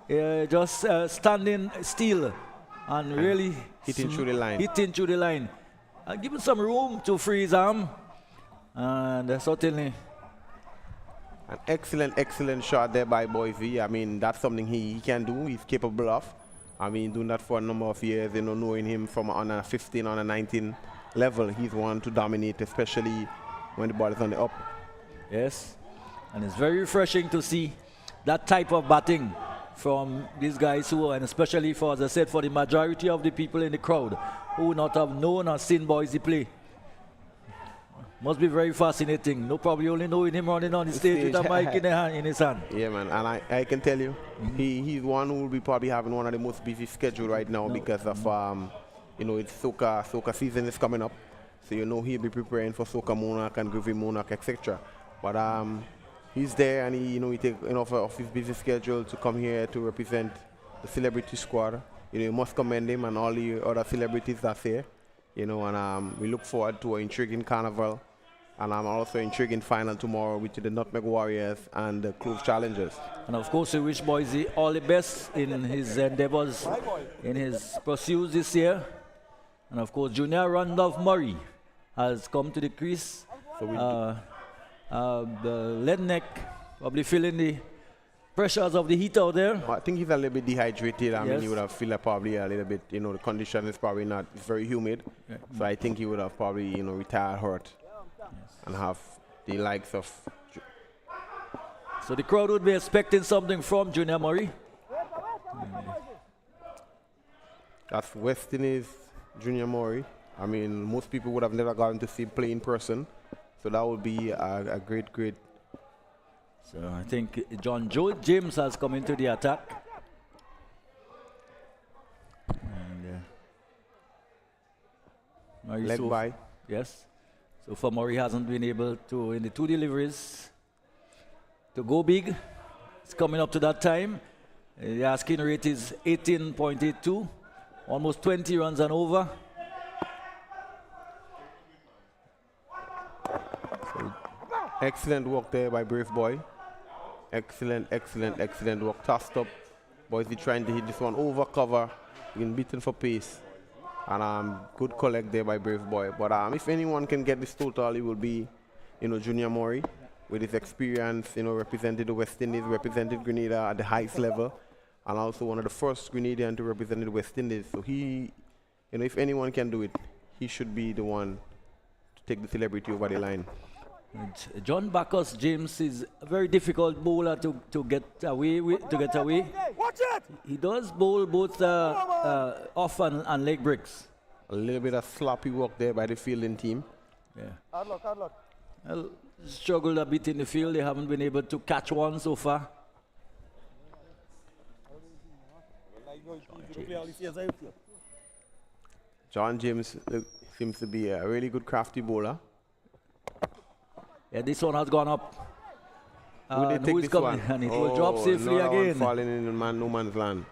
Just standing still and really hitting through the line. Give him some room to free his arm. And certainly an excellent shot there by Boise. I mean, that's something he can do. He's capable of. I mean, doing that for a number of years, knowing him from on a 15, on a 19 level, he's one to dominate, especially when the ball is on the up. Yes, and it's very refreshing to see that type of batting from these guys and especially for, as I said, for the majority of the people in the crowd who would not have known or seen Boise play. Must be very fascinating. No, probably only knowing him running on the stage with a mic in his hand. Yeah, man. And I can tell you, he's one who will be probably having one of the most busy schedule right now because of, it's soca season is coming up. So, he'll be preparing for Soca Monarch and Groovy Monarch, etc. But he's there and he take off his busy schedule to come here to represent the celebrity squad. You must commend him and all the other celebrities that's here. And we look forward to an intriguing carnival. And I'm also intriguing final tomorrow with the Nutmeg Warriors and the Clove Challengers. And of course, we wish Boise all the best in his endeavors, in his pursuits this year. And of course, Junior Randolph Murray has come to the crease. So Lednick probably feeling the pressures of the heat out there. I think he's a little bit dehydrated. I mean, he would have feel probably a little bit, the condition is probably not, it's very humid. Yeah. So I think he would have probably, retired hurt. And have the likes of. So the crowd would be expecting something from Junior Murray. That's West Indies Junior Murray. I mean, most people would have never gotten to see him play in person. So that would be a great. So I think James has come into the attack. And, Led by. Yes. So far, Murray hasn't been able to, in the 2 deliveries, to go big. It's coming up to that time. The asking rate is 18.82, almost 20 runs and over. Excellent work there by Brave Boy. Excellent work. Tossed up. Boise trying to hit this one over cover. Being beaten for pace. And good collect there by Brave Boy. But if anyone can get this total, it will be, Junior Murray with his experience, represented the West Indies, represented Grenada at the highest level, and also one of the first Grenadians to represent the West Indies. So he, if anyone can do it, he should be the one to take the celebrity over the line. John Bacchus James is a very difficult bowler to get away with. Watch it! He does bowl both off and leg breaks. A little bit of sloppy work there by the fielding team. Yeah. Hard luck. Well, struggled a bit in the field. They haven't been able to catch one so far. John James seems to be a really good crafty bowler. Yeah, this one has gone up. Will they take this one? And it will drop safely again. Falling in no man's land.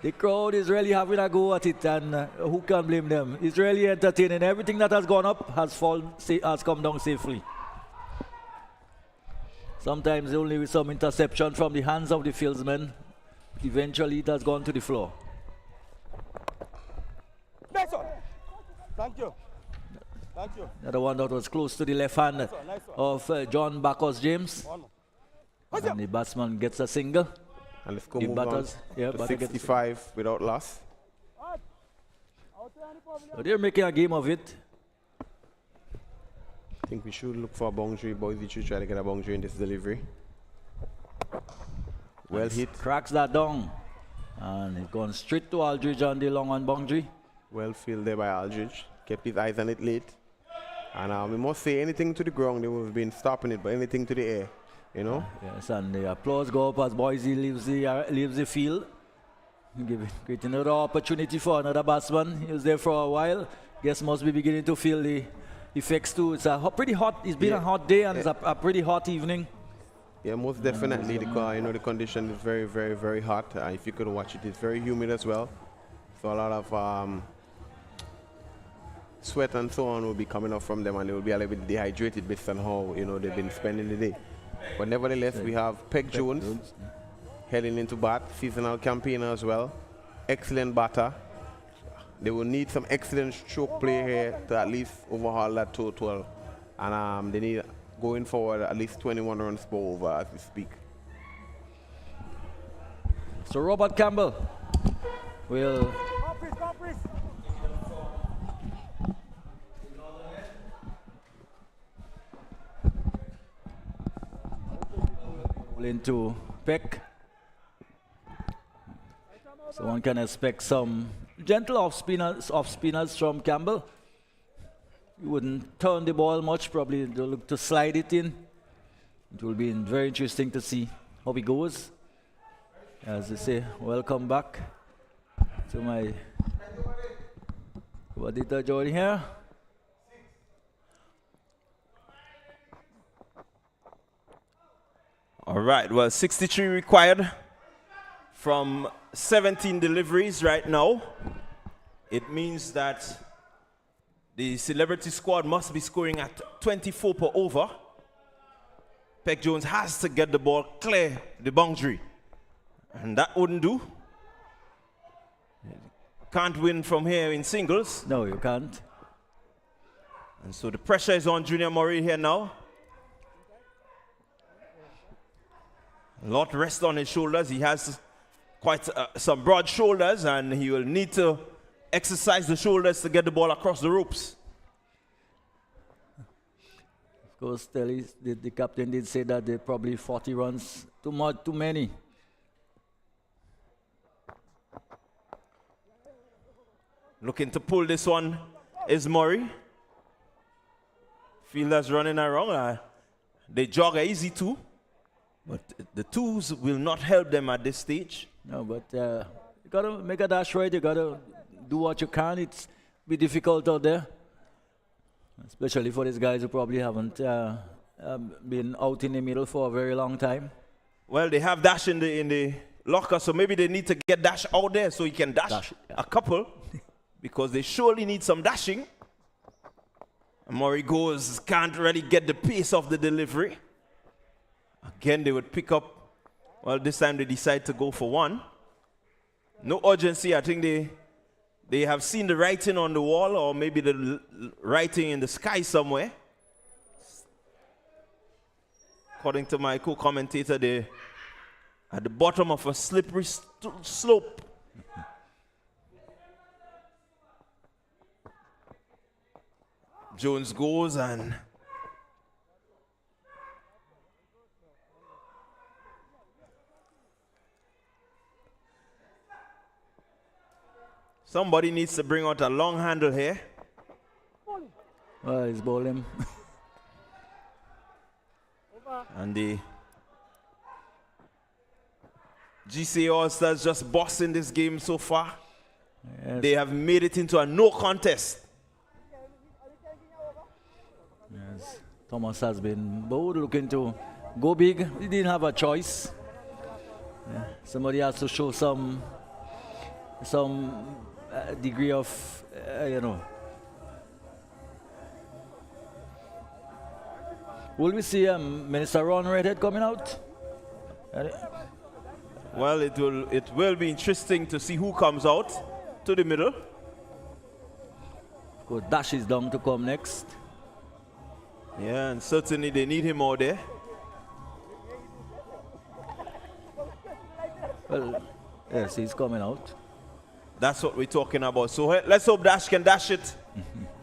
The crowd is really having a go at it, and who can blame them? It's really entertaining. Everything that has gone up has come down safely. Sometimes only with some interception from the hands of the fieldsman. Eventually it has gone to the floor. Nice one. Thank you. Another one that was close to the left hand of John Bacchus James. And the batsman gets a single. And let's go move on to 65 without loss. So they're making a game of it. I think we should look for a boundary. Boys, we should try to get a boundary in this delivery. Well hit. Cracks that down. And it's gone straight to Aldridge on the long on boundary. Well fielded there by Aldridge. Kept his eyes on it late. And we must say anything to the ground, they would have been stopping it, but anything to the air, Yes, and the applause go up as Boise leaves the field. Create another opportunity for another batsman. He was there for a while. Guess must be beginning to feel the effects too. It's a pretty hot. It's been a hot day and it's a pretty hot evening. Yeah, most definitely. The condition is very, very, very hot. If you could watch it, it's very humid as well. So a lot of sweat and so on will be coming off from them, and they will be a little bit dehydrated based on how they've been spending the day. But nevertheless, we have Peg Jones heading into bat, seasonal campaigner as well. Excellent batter. They will need some excellent stroke play here to at least overhaul that total, and they need going forward at least 21 runs per over as we speak. So Robert Campbell will into Peck. So one can expect some gentle off spinners from Campbell. He wouldn't turn the ball much, probably they'll look to slide it in. It will be very interesting to see how he goes. As they say, welcome back to my Wadita Jordan here. All right, well, 63 required from 17 deliveries right now. It means that the celebrity squad must be scoring at 24 per over. Peck Jones has to get the ball clear the boundary, and that wouldn't do. Can't win from here in singles. No, you can't. And so the pressure is on Junior Murray here now. A lot rest on his shoulders. He has quite some broad shoulders, and he will need to exercise the shoulders to get the ball across the ropes. Of course, the captain did say that they're probably 40 runs too many. Looking to pull this one is Murray. Fielders running around. They jog easy too. But the twos will not help them at this stage. No, but you got to make a dash right. You got to do what you can. It's be difficult out there, especially for these guys who probably haven't been out in the middle for a very long time. Well, they have Dash in the locker, so maybe they need to get Dash out there so he can dash a couple, because they surely need some dashing. And Murray goes, can't really get the pace of the delivery. Again, they would pick up. Well, this time they decide to go for one. No urgency. I think they have seen the writing on the wall, or maybe the writing in the sky somewhere. According to my co-commentator, they're at the bottom of a slippery slope. Jones goes, and somebody needs to bring out a long handle here. Well, he's bowling. And the GCA All-Stars just bossing this game so far. Yes. They have made it into a no contest. Yes. Thomas has been bold, looking to go big. He didn't have a choice. Yeah. Somebody has to show some degree of, Will we see Minister Ron Redhead coming out? Well, it will be interesting to see who comes out to the middle. Of course, Dash is down to come next. Yeah, and certainly they need him out there. Well, yes, he's coming out. That's what we're talking about. So let's hope Dash can dash it.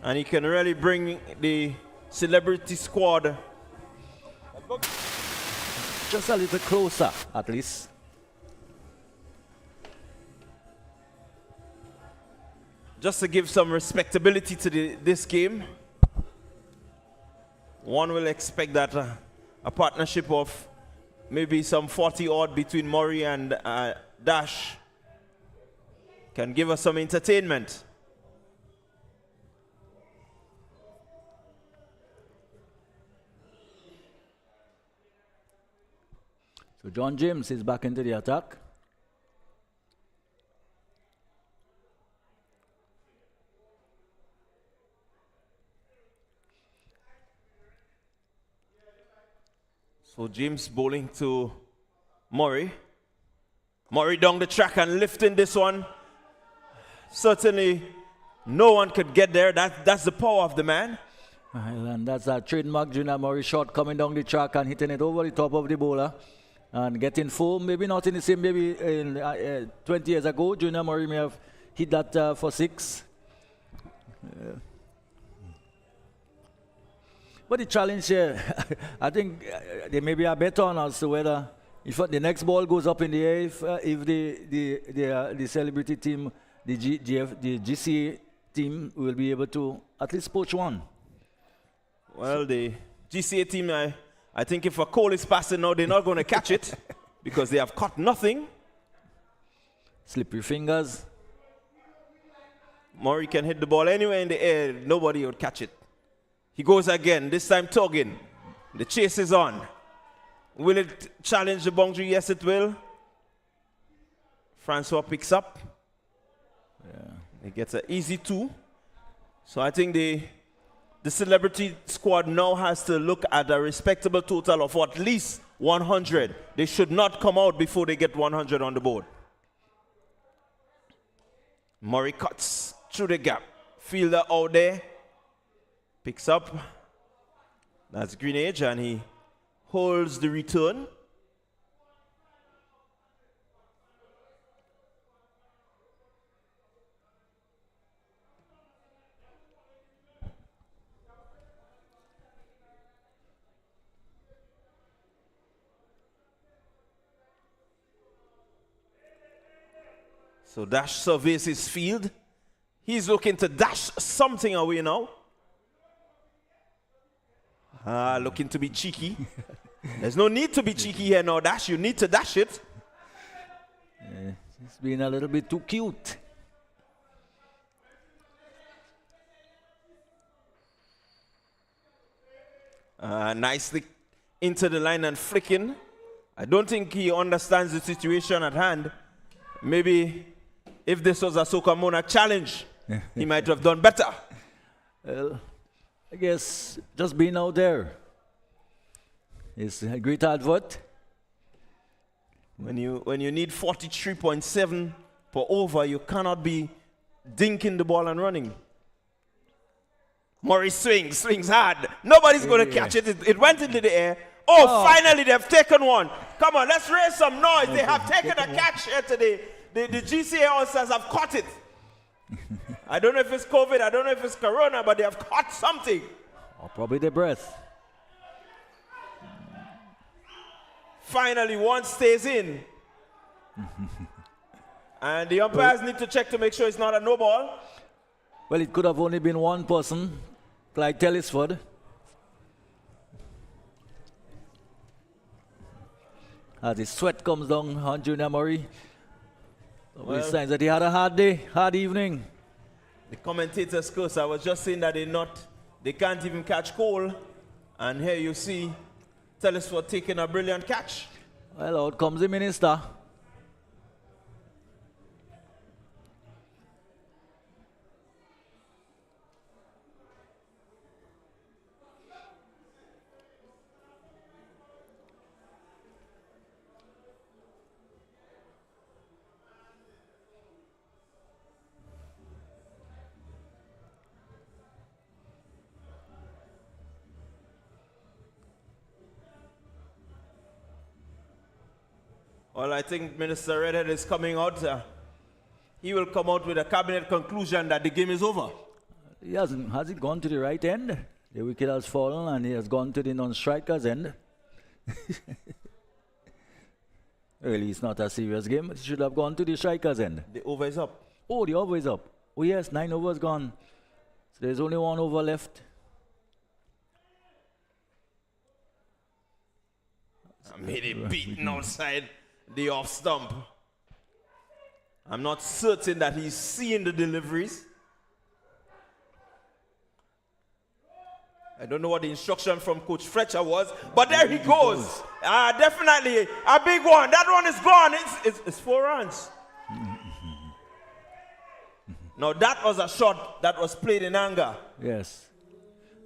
And he can really bring the celebrity squad just a little closer, at least. just to give some respectability to this game. One will expect that a partnership of maybe some 40 odd between Murray and Dash can give us some entertainment. So John James is back into the attack. So James bowling to Murray. Murray down the track and lifting this one. Certainly no one could get there. That's the power of the man. And that's a trademark Junior Murray shot coming down the track and hitting it over the top of the bowler and getting full. Maybe not in the same, maybe in 20 years ago, Junior Murray may have hit that for 6. But the challenge here, I think there may be a bet on as to whether if the next ball goes up in the air, if the celebrity team, the GCA team will be able to at least poach one. Well, the GCA team, I think if a call is passing now, they're not going to catch it because they have caught nothing. Slippery fingers. Murray can hit the ball anywhere in the air. Nobody would catch it. He goes again, this time tugging. The chase is on. Will it challenge the boundary? Yes, it will. Francois picks up. Yeah. He gets an easy 2. So I think the celebrity squad now has to look at a respectable total of at least 100. They should not come out before they get 100 on the board. Murray cuts through the gap. Fielder out there. Picks up. That's Greenage, and he holds the return. So Dash surveys his field. He's looking to dash something away now. Looking to be cheeky. There's no need to be cheeky here now, Dash. You need to dash it. It's been a little bit too cute. Nicely into the line and flicking. I don't think he understands the situation at hand. Maybe if this was a Soca Monarch challenge, he might have done better. Well, I guess just being out there is a great advert. When you need 43.7 per over, you cannot be dinking the ball and running. Murray swings hard. Nobody's going to catch it. It went into the air. Oh, finally they've taken one. Come on, let's raise some noise. They have taken a catch here today. The GCA All-Stars have caught it. I don't know if it's COVID, I don't know if it's Corona, but they have caught something. Or probably their breath. Finally, one stays in. And the umpires need to check to make sure it's not a no ball. Well, it could have only been one person, Clyde Tellisford. As his sweat comes down on Junior Murray. Well, signs that he had a hard day, hard evening. The commentators curse. I was just saying that they can't even catch Cole. And here you see Tellisford taking a brilliant catch. Well, out comes the minister. Well, I think Minister Redhead is coming out. He will come out with a cabinet conclusion that the game is over. He hasn't. Has it gone to the right end? The wicket has fallen and he has gone to the non-striker's end. Really, it's not a serious game. It should have gone to the striker's end. The over is up. Oh, the over is up. Oh yes, 9 overs gone. So there's only 1 over left. I made it beaten outside the off stump. I'm not certain that he's seeing the deliveries. I don't know what the instruction from Coach Fletcher was, but there he goes. Definitely a big one. That one is gone. It's 4 runs. Now that was a shot that was played in anger. Yes.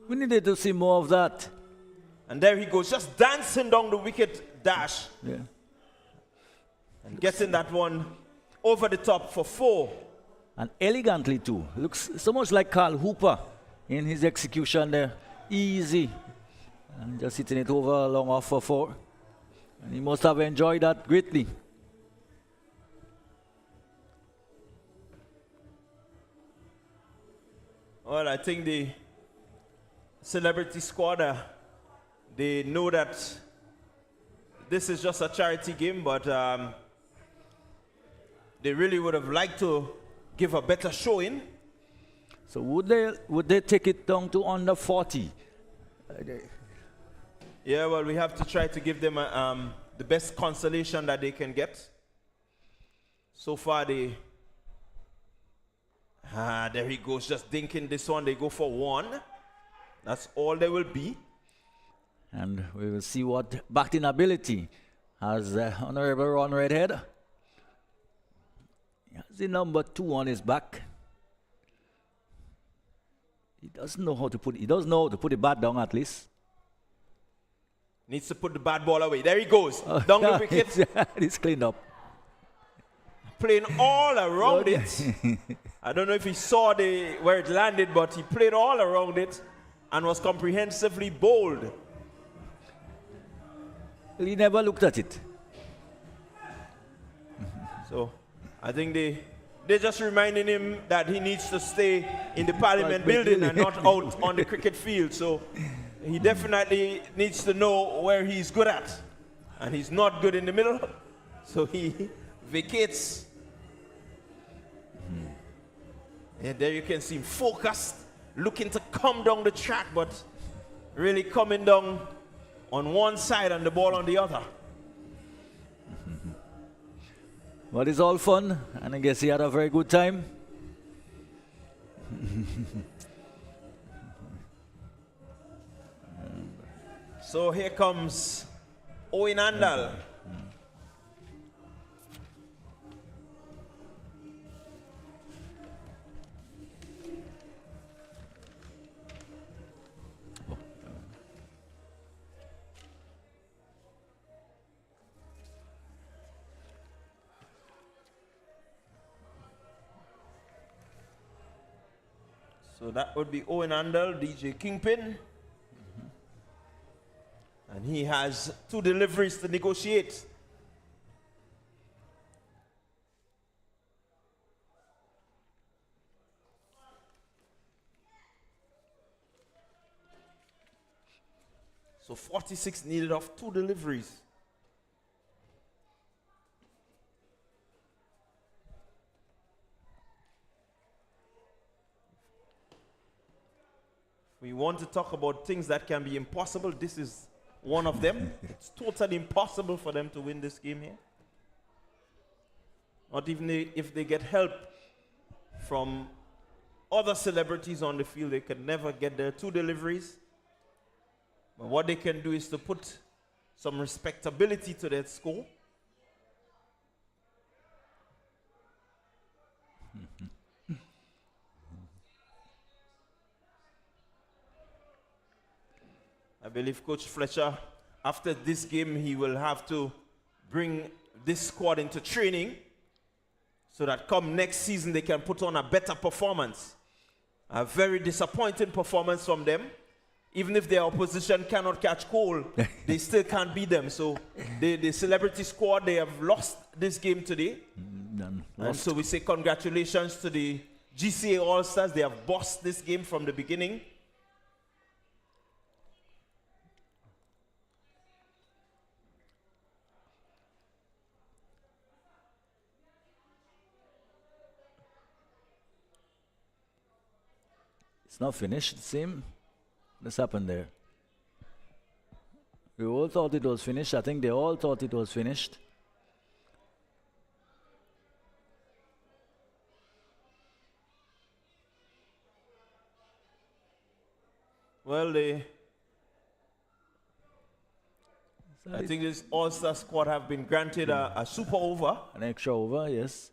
We needed to see more of that. And there he goes, just dancing down the wicket dash. Yeah. And getting that one over the top for 4. And elegantly too. Looks so much like Carl Hooper in his execution there. Easy. And just hitting it over long off for 4. And he must have enjoyed that greatly. Well, I think the celebrity squad, they know that this is just a charity game, but they really would have liked to give a better showing. So would they take it down to under 40? Yeah, well, we have to try to give them the best consolation that they can get. So far, there he goes, just dinking this one. They go for 1. That's all there will be. And we will see what batting ability has Honorable Ron Redhead. He has the number 2 on his back. He doesn't know how to put it. He does know how to put the bat down at least. Needs to put the bad ball away. There he goes. Down the wicket. It's cleaned up. Playing all around it. I don't know if he saw where it landed, but he played all around it and was comprehensively bowled. He never looked at it. So I think they're just reminding him that he needs to stay in the Parliament building and not out on the cricket field. So he definitely needs to know where he's good at. And he's not good in the middle. So he vacates. Yeah, there you can see him focused, looking to come down the track, but really coming down on one side and the ball on the other. Well, it's all fun, and I guess he had a very good time. So here comes Owen Andal. So that would be Owen Andal, DJ Kingpin. And he has 2 deliveries to negotiate. So 46 needed of 2 deliveries. We want to talk about things that can be impossible. This is one of them. It's totally impossible for them to win this game here. Not even if they get help from other celebrities on the field, they can never get their 2 deliveries. But what they can do is to put some respectability to that score. I believe Coach Fletcher, after this game, he will have to bring this squad into training so that come next season they can put on a better performance. A very disappointing performance from them. Even if their opposition cannot catch Cole, they still can't beat them. So the celebrity squad, they have lost this game today. And so we say congratulations to the GCA All-Stars. They have bossed this game from the beginning. It's not finished, same. What's happened there? We all thought it was finished. I think they all thought it was finished. Well, I think this All-Star squad have been granted a super over. An extra over, yes.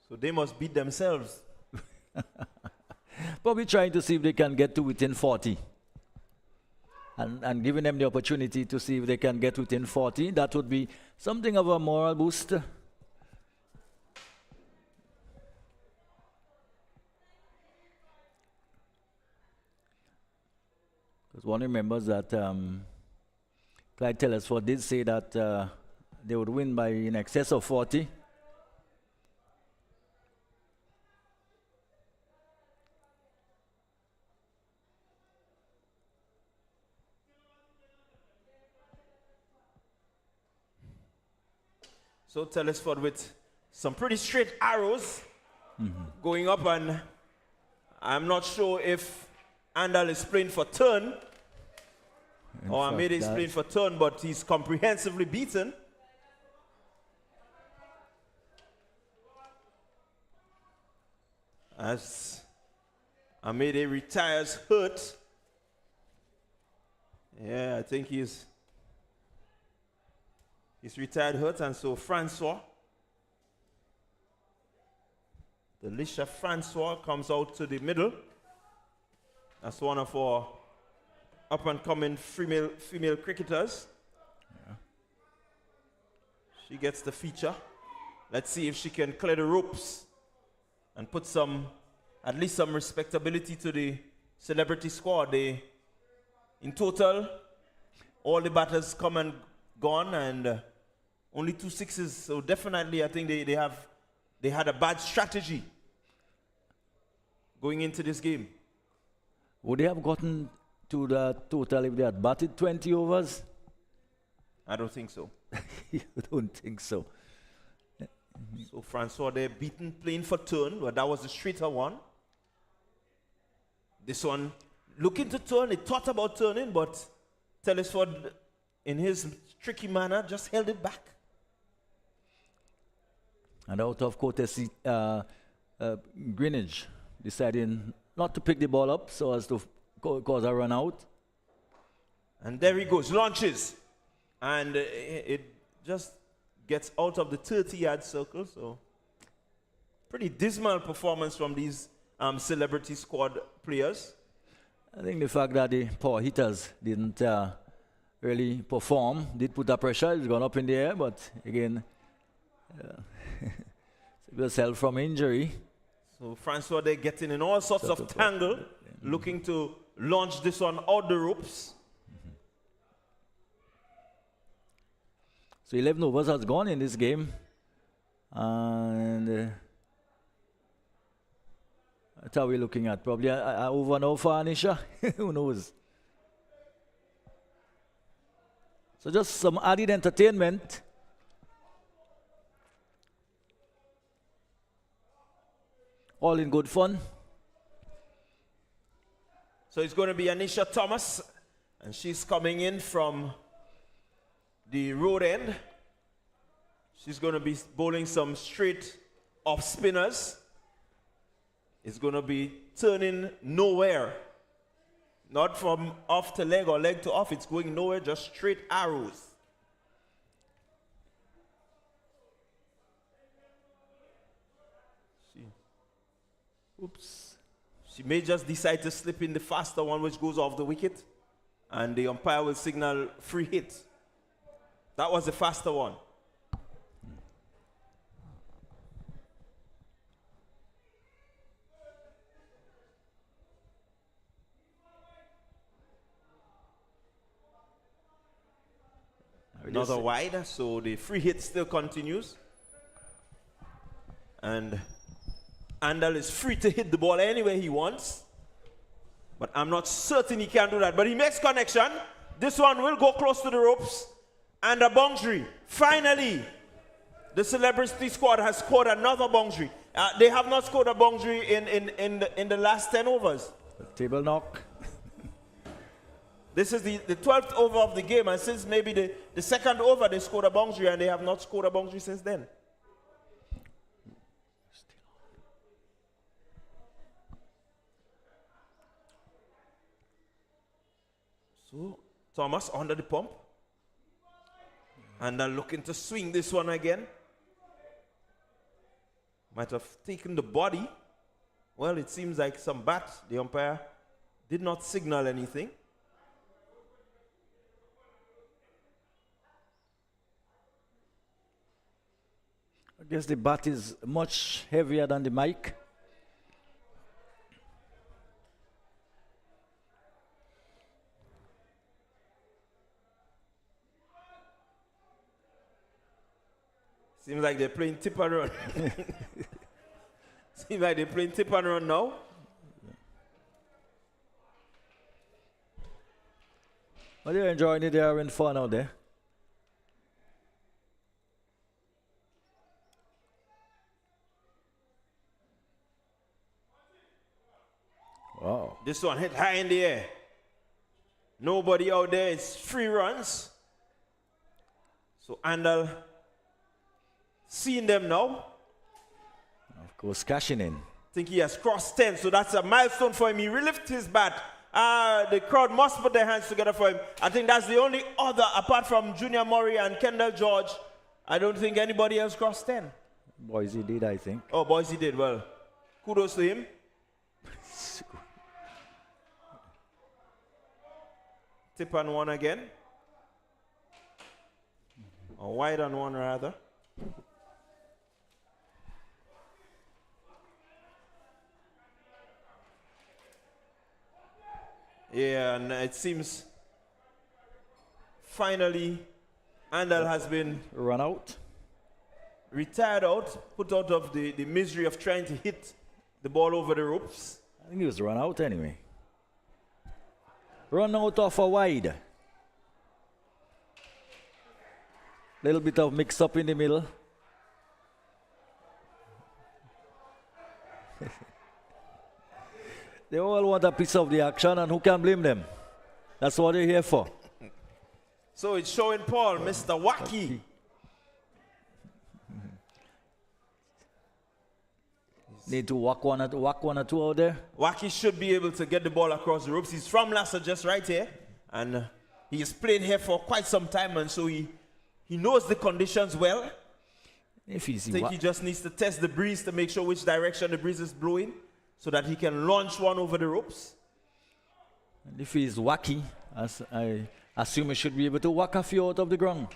So they must beat themselves. But we're trying to see if they can get to within 40. And giving them the opportunity to see if they can get within 40, that would be something of a moral boost. Because one remembers that Clyde Telesford did say that they would win by in excess of 40. So Telesford with some pretty straight arrows going up, and I'm not sure if Andal is playing for turn or Amede is playing for turn, but he's comprehensively beaten. As Amede retires hurt. Yeah, I think he's retired hurt, and so Francois, Delisha Francois, comes out to the middle. That's one of our up-and-coming female cricketers. Yeah. She gets the feature. Let's see if she can clear the ropes and put at least some respectability to the celebrity squad. In total, all the batters come and gone, and only 2 sixes. So definitely, I think they had a bad strategy going into this game. Would they have gotten to the total if they had batted 20 overs? I don't think so. You don't think so? So Francois there beaten playing for turn, but that was the straighter one. This one looking to turn, he thought about turning, but Telesford in his tricky manner just held it back. And out of courtesy, Greenwich deciding not to pick the ball up so as to cause a run out. And there he goes, launches. And it just gets out of the 30-yard circle. So pretty dismal performance from these celebrity squad players. I think the fact that the power hitters didn't really perform did put a pressure. It's gone up in the air, but again, save yourself from injury. So Francois they're getting in all sorts of tangle, looking to launch this one out the ropes. So 11 overs has gone in this game, and that's how we're looking at. Probably a over now for Anisha. Who knows? So just some added entertainment. All in good fun. So it's going to be Anisha Thomas, and she's coming in from the road end. She's going to be bowling some straight off spinners. It's going to be turning nowhere. Not from off to leg or leg to off. It's going nowhere, just straight arrows. Oops. She may just decide to slip in the faster one, which goes off the wicket, and the umpire will signal free hit. That was the faster one. Another wide, so the free hit still continues. And Andal is free to hit the ball anywhere he wants. But I'm not certain he can do that. But he makes connection. This one will go close to the ropes. And a boundary. Finally, the celebrity squad has scored another boundary. They have not scored a boundary in the last 10 overs. Table knock. This is the 12th over of the game, and since maybe the second over they scored a boundary, and they have not scored a boundary since then. So Thomas under the pump, and they're looking to swing this one again. Might have taken the body. Well, it seems like some bat. The umpire did not signal anything. I guess the bat is much heavier than the mic. Seems like they're playing tip and run. Seems like they're playing tip and run now. But they're enjoying it. They're having fun out there. Wow. This one hit high in the air. Nobody out there. It's 3 runs. So Andal seeing them now. Of course, cashing in. I think he has crossed 10, so that's a milestone for him. He relifted his bat. The crowd must put their hands together for him. I think that's the only other, apart from Junior Murray and Kendall George, I don't think anybody else crossed 10. Boise did, I think. Oh, Boise did. Well, kudos to him. Tip on one again. Or wide on one, rather. Yeah, and it seems finally Andal has been run out, retired out, put out of the misery of trying to hit the ball over the ropes. I think he was run out anyway. Run out off a wide. Little bit of mix up in the middle. They all want a piece of the action, and who can blame them? That's what they're here for. So it's showing Paul, Mr. Wacky. Need to walk one or two out there. Wacky should be able to get the ball across the ropes. He's from Lassa, just right here. And he has played here for quite some time, and so he knows the conditions well. I think he just needs to test the breeze to make sure which direction the breeze is blowing so that he can launch one over the ropes. And if he's wacky, as I assume he should be able to whack a few out of the ground.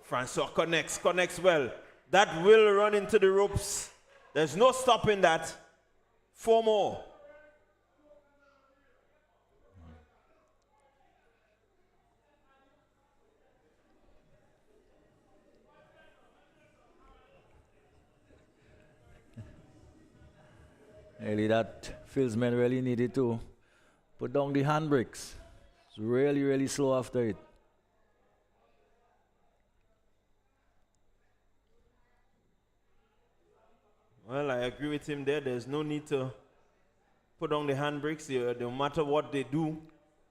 Francois connects well. That will run into the ropes. There's no stopping that. 4 more. Really, that fieldsman really needed to put down the handbrakes. It's really, really slow after it. Well, I agree with him there. There's no need to put on the handbrakes. No matter what they do,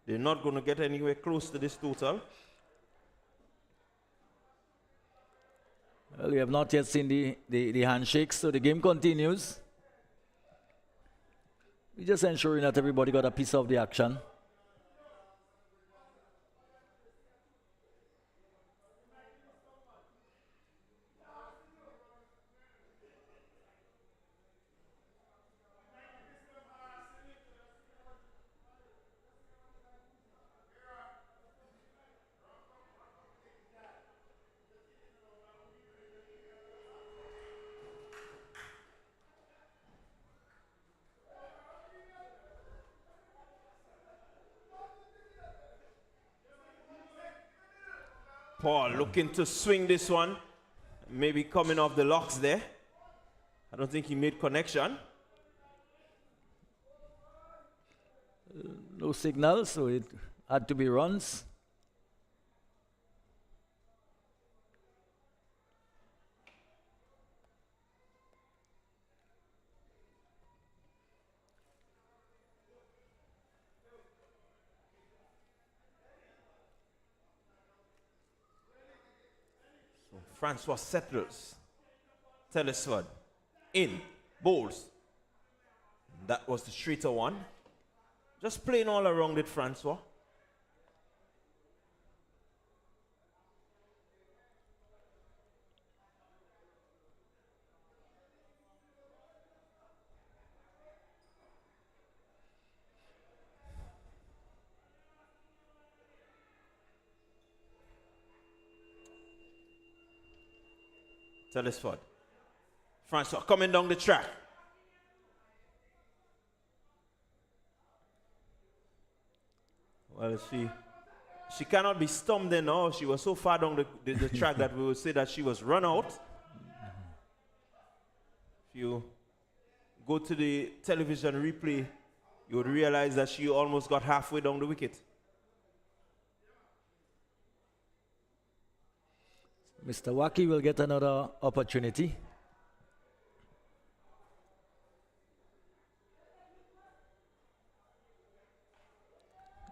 they're not going to get anywhere close to this total. Well, we have not yet seen the handshakes, so the game continues. We're just ensuring that everybody got a piece of the action. Paul looking to swing this one. Maybe coming off the locks there. I don't think he made connection. No signal, so it had to be runs. Francois settles. Telesford. In. Bowls. That was the straighter one. Just playing all around it, Francois. Telesford. Francois coming down the track. Well, she cannot be stumped there now. She was so far down the track that we would say that she was run out. If you go to the television replay, you would realize that she almost got halfway down the wicket. Mr. Wacky will get another opportunity.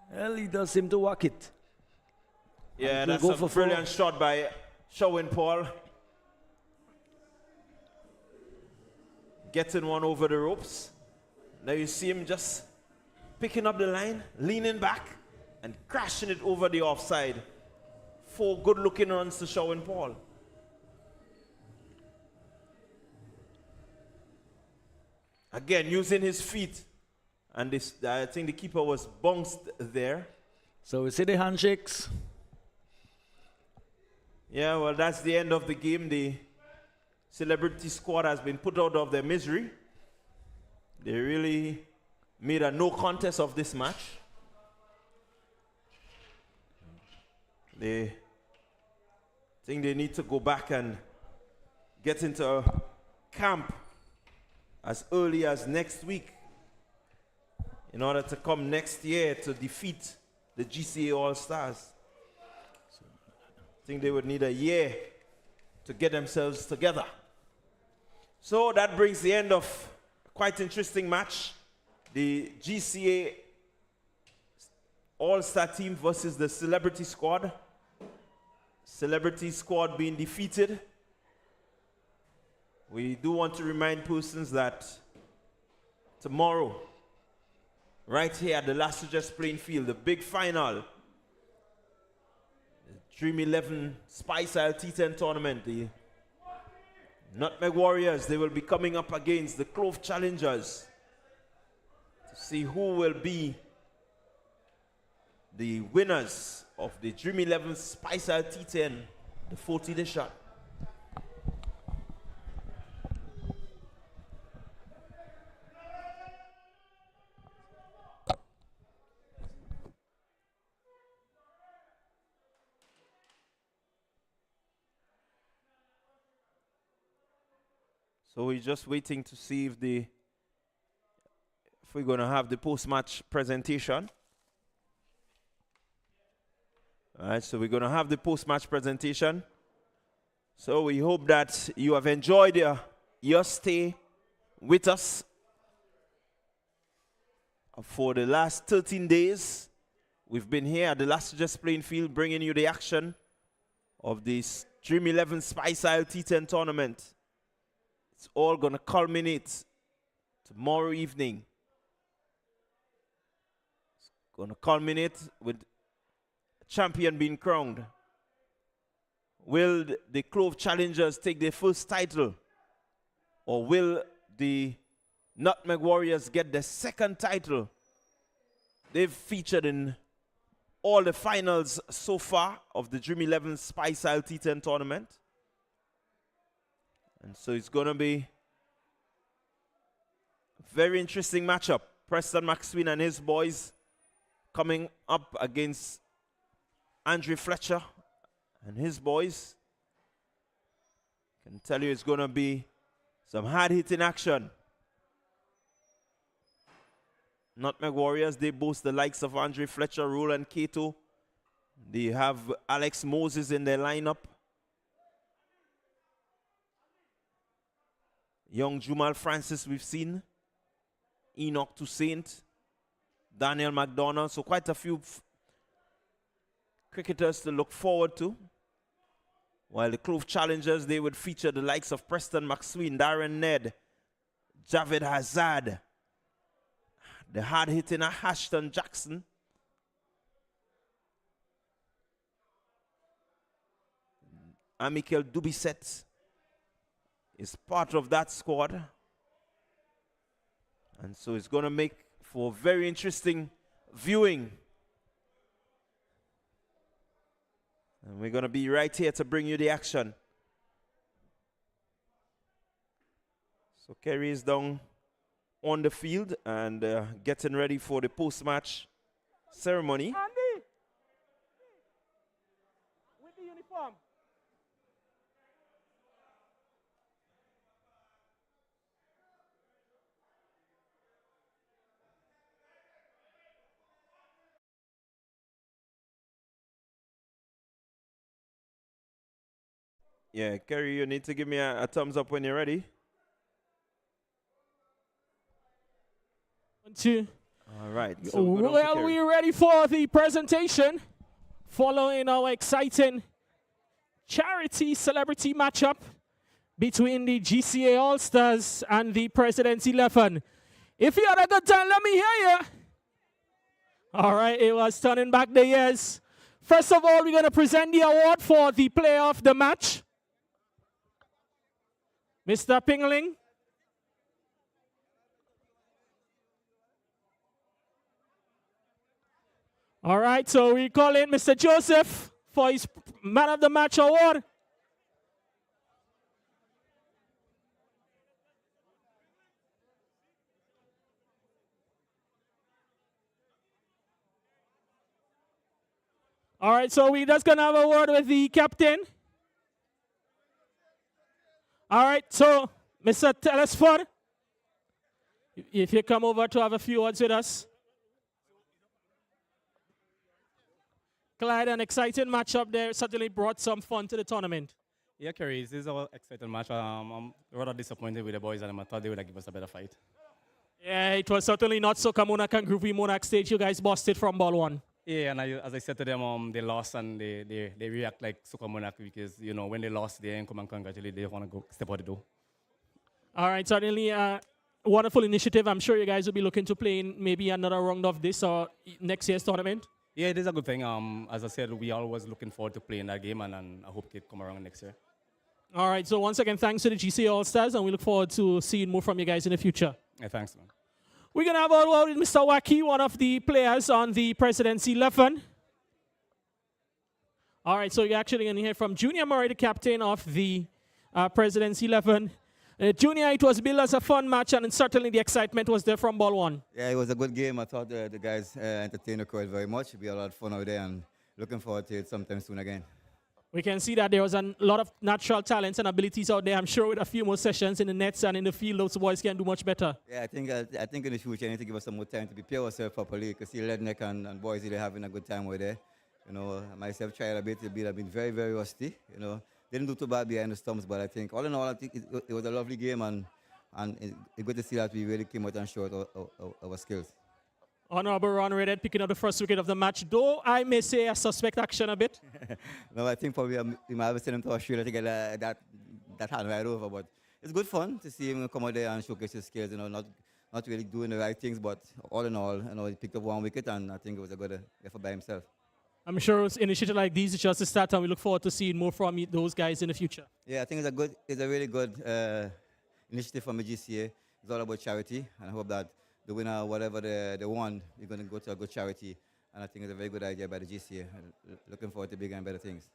Well, he does seem to whack it. Yeah, And that's we'll a go for brilliant shot by Showing Paul. Getting one over the ropes. Now you see him just picking up the line, leaning back, and crashing it over the offside. 4 good-looking runs to Showing Paul. Again, using his feet. And this, I think the keeper was bounced there. So we see the handshakes. Yeah, well, that's the end of the game. The celebrity squad has been put out of their misery. They really made a no contest of this match. They think they need to go back and get into camp as early as next week. in order to come next year to defeat the GCA All-Stars. I think they would need a year to get themselves together. So that brings the end of a quite interesting match. The GCA All-Star team versus the Celebrity Squad. Celebrity Squad being defeated. We do want to remind persons that tomorrow, right here at the Las Vegas playing field, the big final, the Dream 11 Spice Isle T10 tournament, the Nutmeg Warriors, they will be coming up against the Clove Challengers to see who will be the winners of the Dream 11 Spice Isle T10, the 40-day shot. So we're just waiting to see if we're going to have the post-match presentation. All right, so we're going to have the post-match presentation. So we hope that you have enjoyed your stay with us for the last 13 days. We've been here at the Las Vegas playing field bringing you the action of this Dream 11 Spice Isle T10 tournament. It's all going to culminate tomorrow evening. It's going to culminate with a champion being crowned. Will the Clove Challengers take their first title? Or will the Nutmeg Warriors get their second title? They've featured in all the finals so far of the Dream 11 Spice Isle T10 tournament. And so it's going to be a very interesting matchup. Preston McSween and his boys coming up against Andre Fletcher and his boys. I can tell you it's going to be some hard-hitting action. Nutmeg Warriors, they boast the likes of Andre Fletcher, Roland Cato. They have Alex Moses in their lineup. Young Jumal Francis we've seen. Enoch Toussaint. Daniel McDonald. So quite a few cricketers to look forward to. While the Clove Challengers, they would feature the likes of Preston McSween, Darren Ned, Javed Hazard, the hard-hitting Ashton Jackson. Amikel Dubisset is part of that squad. And so it's going to make for very interesting viewing. And we're going to be right here to bring you the action. So Kerry is down on the field and getting ready for the post-match ceremony. Andy! With the uniform. Yeah, Kerry, you need to give me a thumbs up when you're ready. 1, 2. All right. So well, we're ready for the presentation following our exciting charity celebrity matchup between the GCA All-Stars and the President's 11. If you had a good time, let me hear you. All right, it was turning back the years. First of all, we're going to present the award for the player of the match. Mr. Pingling. All right, so we call in Mr. Joseph for his Man of the Match award. All right, so we just gonna have a word with the captain. All right, so Mr. Telesford, if you come over to have a few words with us. Clyde, an exciting matchup there. Certainly brought some fun to the tournament. Yeah, Kerry, this is an exciting match. I'm rather disappointed with the boys, and I thought they would have given us a better fight. Yeah, it was certainly not Soca Monarch and Groovy Monarch stage. You guys busted from ball one. Yeah, and as I said to them, they lost and they react like Soca Monarch because, you know, when they lost, they didn't come and congratulate. They want to go step out the door. All right, certainly wonderful initiative. I'm sure you guys will be looking to play in maybe another round of this or next year's tournament. Yeah, it is a good thing. As I said, we always looking forward to playing that game, and I hope it come around next year. All right, so once again, thanks to the GCA All-Stars, and we look forward to seeing more from you guys in the future. Yeah, thanks, man. We're going to have a word with Mr. Waki, one of the players on the President's 11. All right, so you're actually going to hear from Junior Murray, the captain of the President's 11. Junior, it was billed as a fun match, and certainly the excitement was there from ball one. Yeah, it was a good game. I thought the guys entertained the crowd very much. We had a lot of fun out there, and looking forward to it sometime soon again. We can see that there was a lot of natural talents and abilities out there. I'm sure with a few more sessions in the nets and in the field, those boys can do much better. Yeah, I think in the future, I need to give us some more time to prepare ourselves properly. You can see Redneck and boys really having a good time over there. You know, myself tried a bit. I've been very, very rusty. You know, didn't do too bad behind the stumps, but I think all in all, I think it was a lovely game, and it's good to see that we really came out and showed our skills. Honorable Ron Redhead picking up the first wicket of the match, though I may say a suspect action a bit. No, I think probably we might have sent him to Australia to get that hand right over, but it's good fun to see him come out there and showcase his skills, you know, not really doing the right things, but all in all, you know, he picked up one wicket, and I think it was a good effort by himself. I'm sure initiatives like these is just a start, and we look forward to seeing more from those guys in the future. Yeah, I think it's a really good initiative from the GCA. It's all about charity, and I hope that the winner, whatever they won, you're going to go to a good charity. And I think it's a very good idea by the GCA. Looking forward to bigger and better things.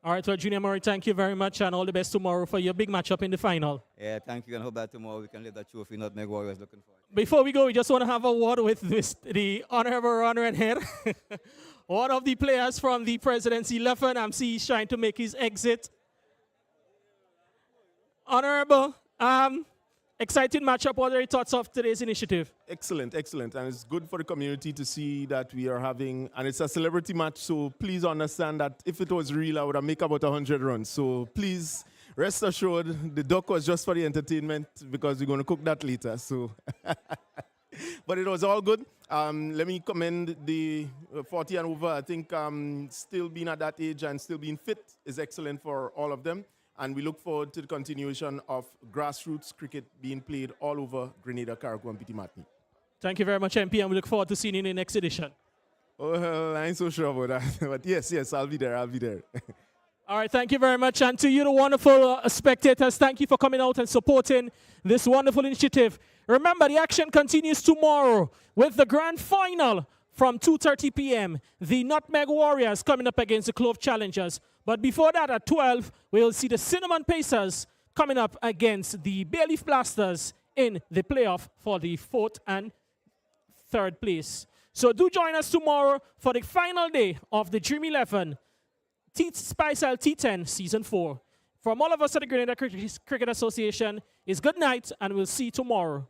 All right, well, Junior Murray, thank you very much, and all the best tomorrow for your big matchup in the final. Yeah, thank you, and hope that tomorrow we can live that trophy, not Meg Warriors. Looking forward. Before we go, we just want to have a word with the Honorable Ron Redhead, one of the players from the President's 11. I'm seeing he's trying to make his exit. Honorable, exciting matchup. What are your thoughts of today's initiative? Excellent, excellent. And it's good for the community to see that we are having, and it's a celebrity match, so please understand that if it was real, I would have made about 100 runs. So please rest assured, the duck was just for the entertainment because we're going to cook that later. So, but it was all good. Let me commend the 40 and over. I think still being at that age and still being fit is excellent for all of them. And we look forward to the continuation of grassroots cricket being played all over Grenada, Carriacou, and Petit Martinique. Thank you very much, MP, and we look forward to seeing you in the next edition. Oh, well, I ain't so sure about that. But yes, I'll be there. All right, thank you very much. And to you, the wonderful spectators, thank you for coming out and supporting this wonderful initiative. Remember, the action continues tomorrow with the grand final from 2:30 p.m. The Nutmeg Warriors coming up against the Clove Challengers. But before that, at 12, we'll see the Cinnamon Pacers coming up against the Bayleaf Blasters in the playoff for the 4th and 3rd place. So do join us tomorrow for the final day of the Dream 11 Spice T10 Season 4. From all of us at the Grenada Cricket Association, is good night, and we'll see you tomorrow.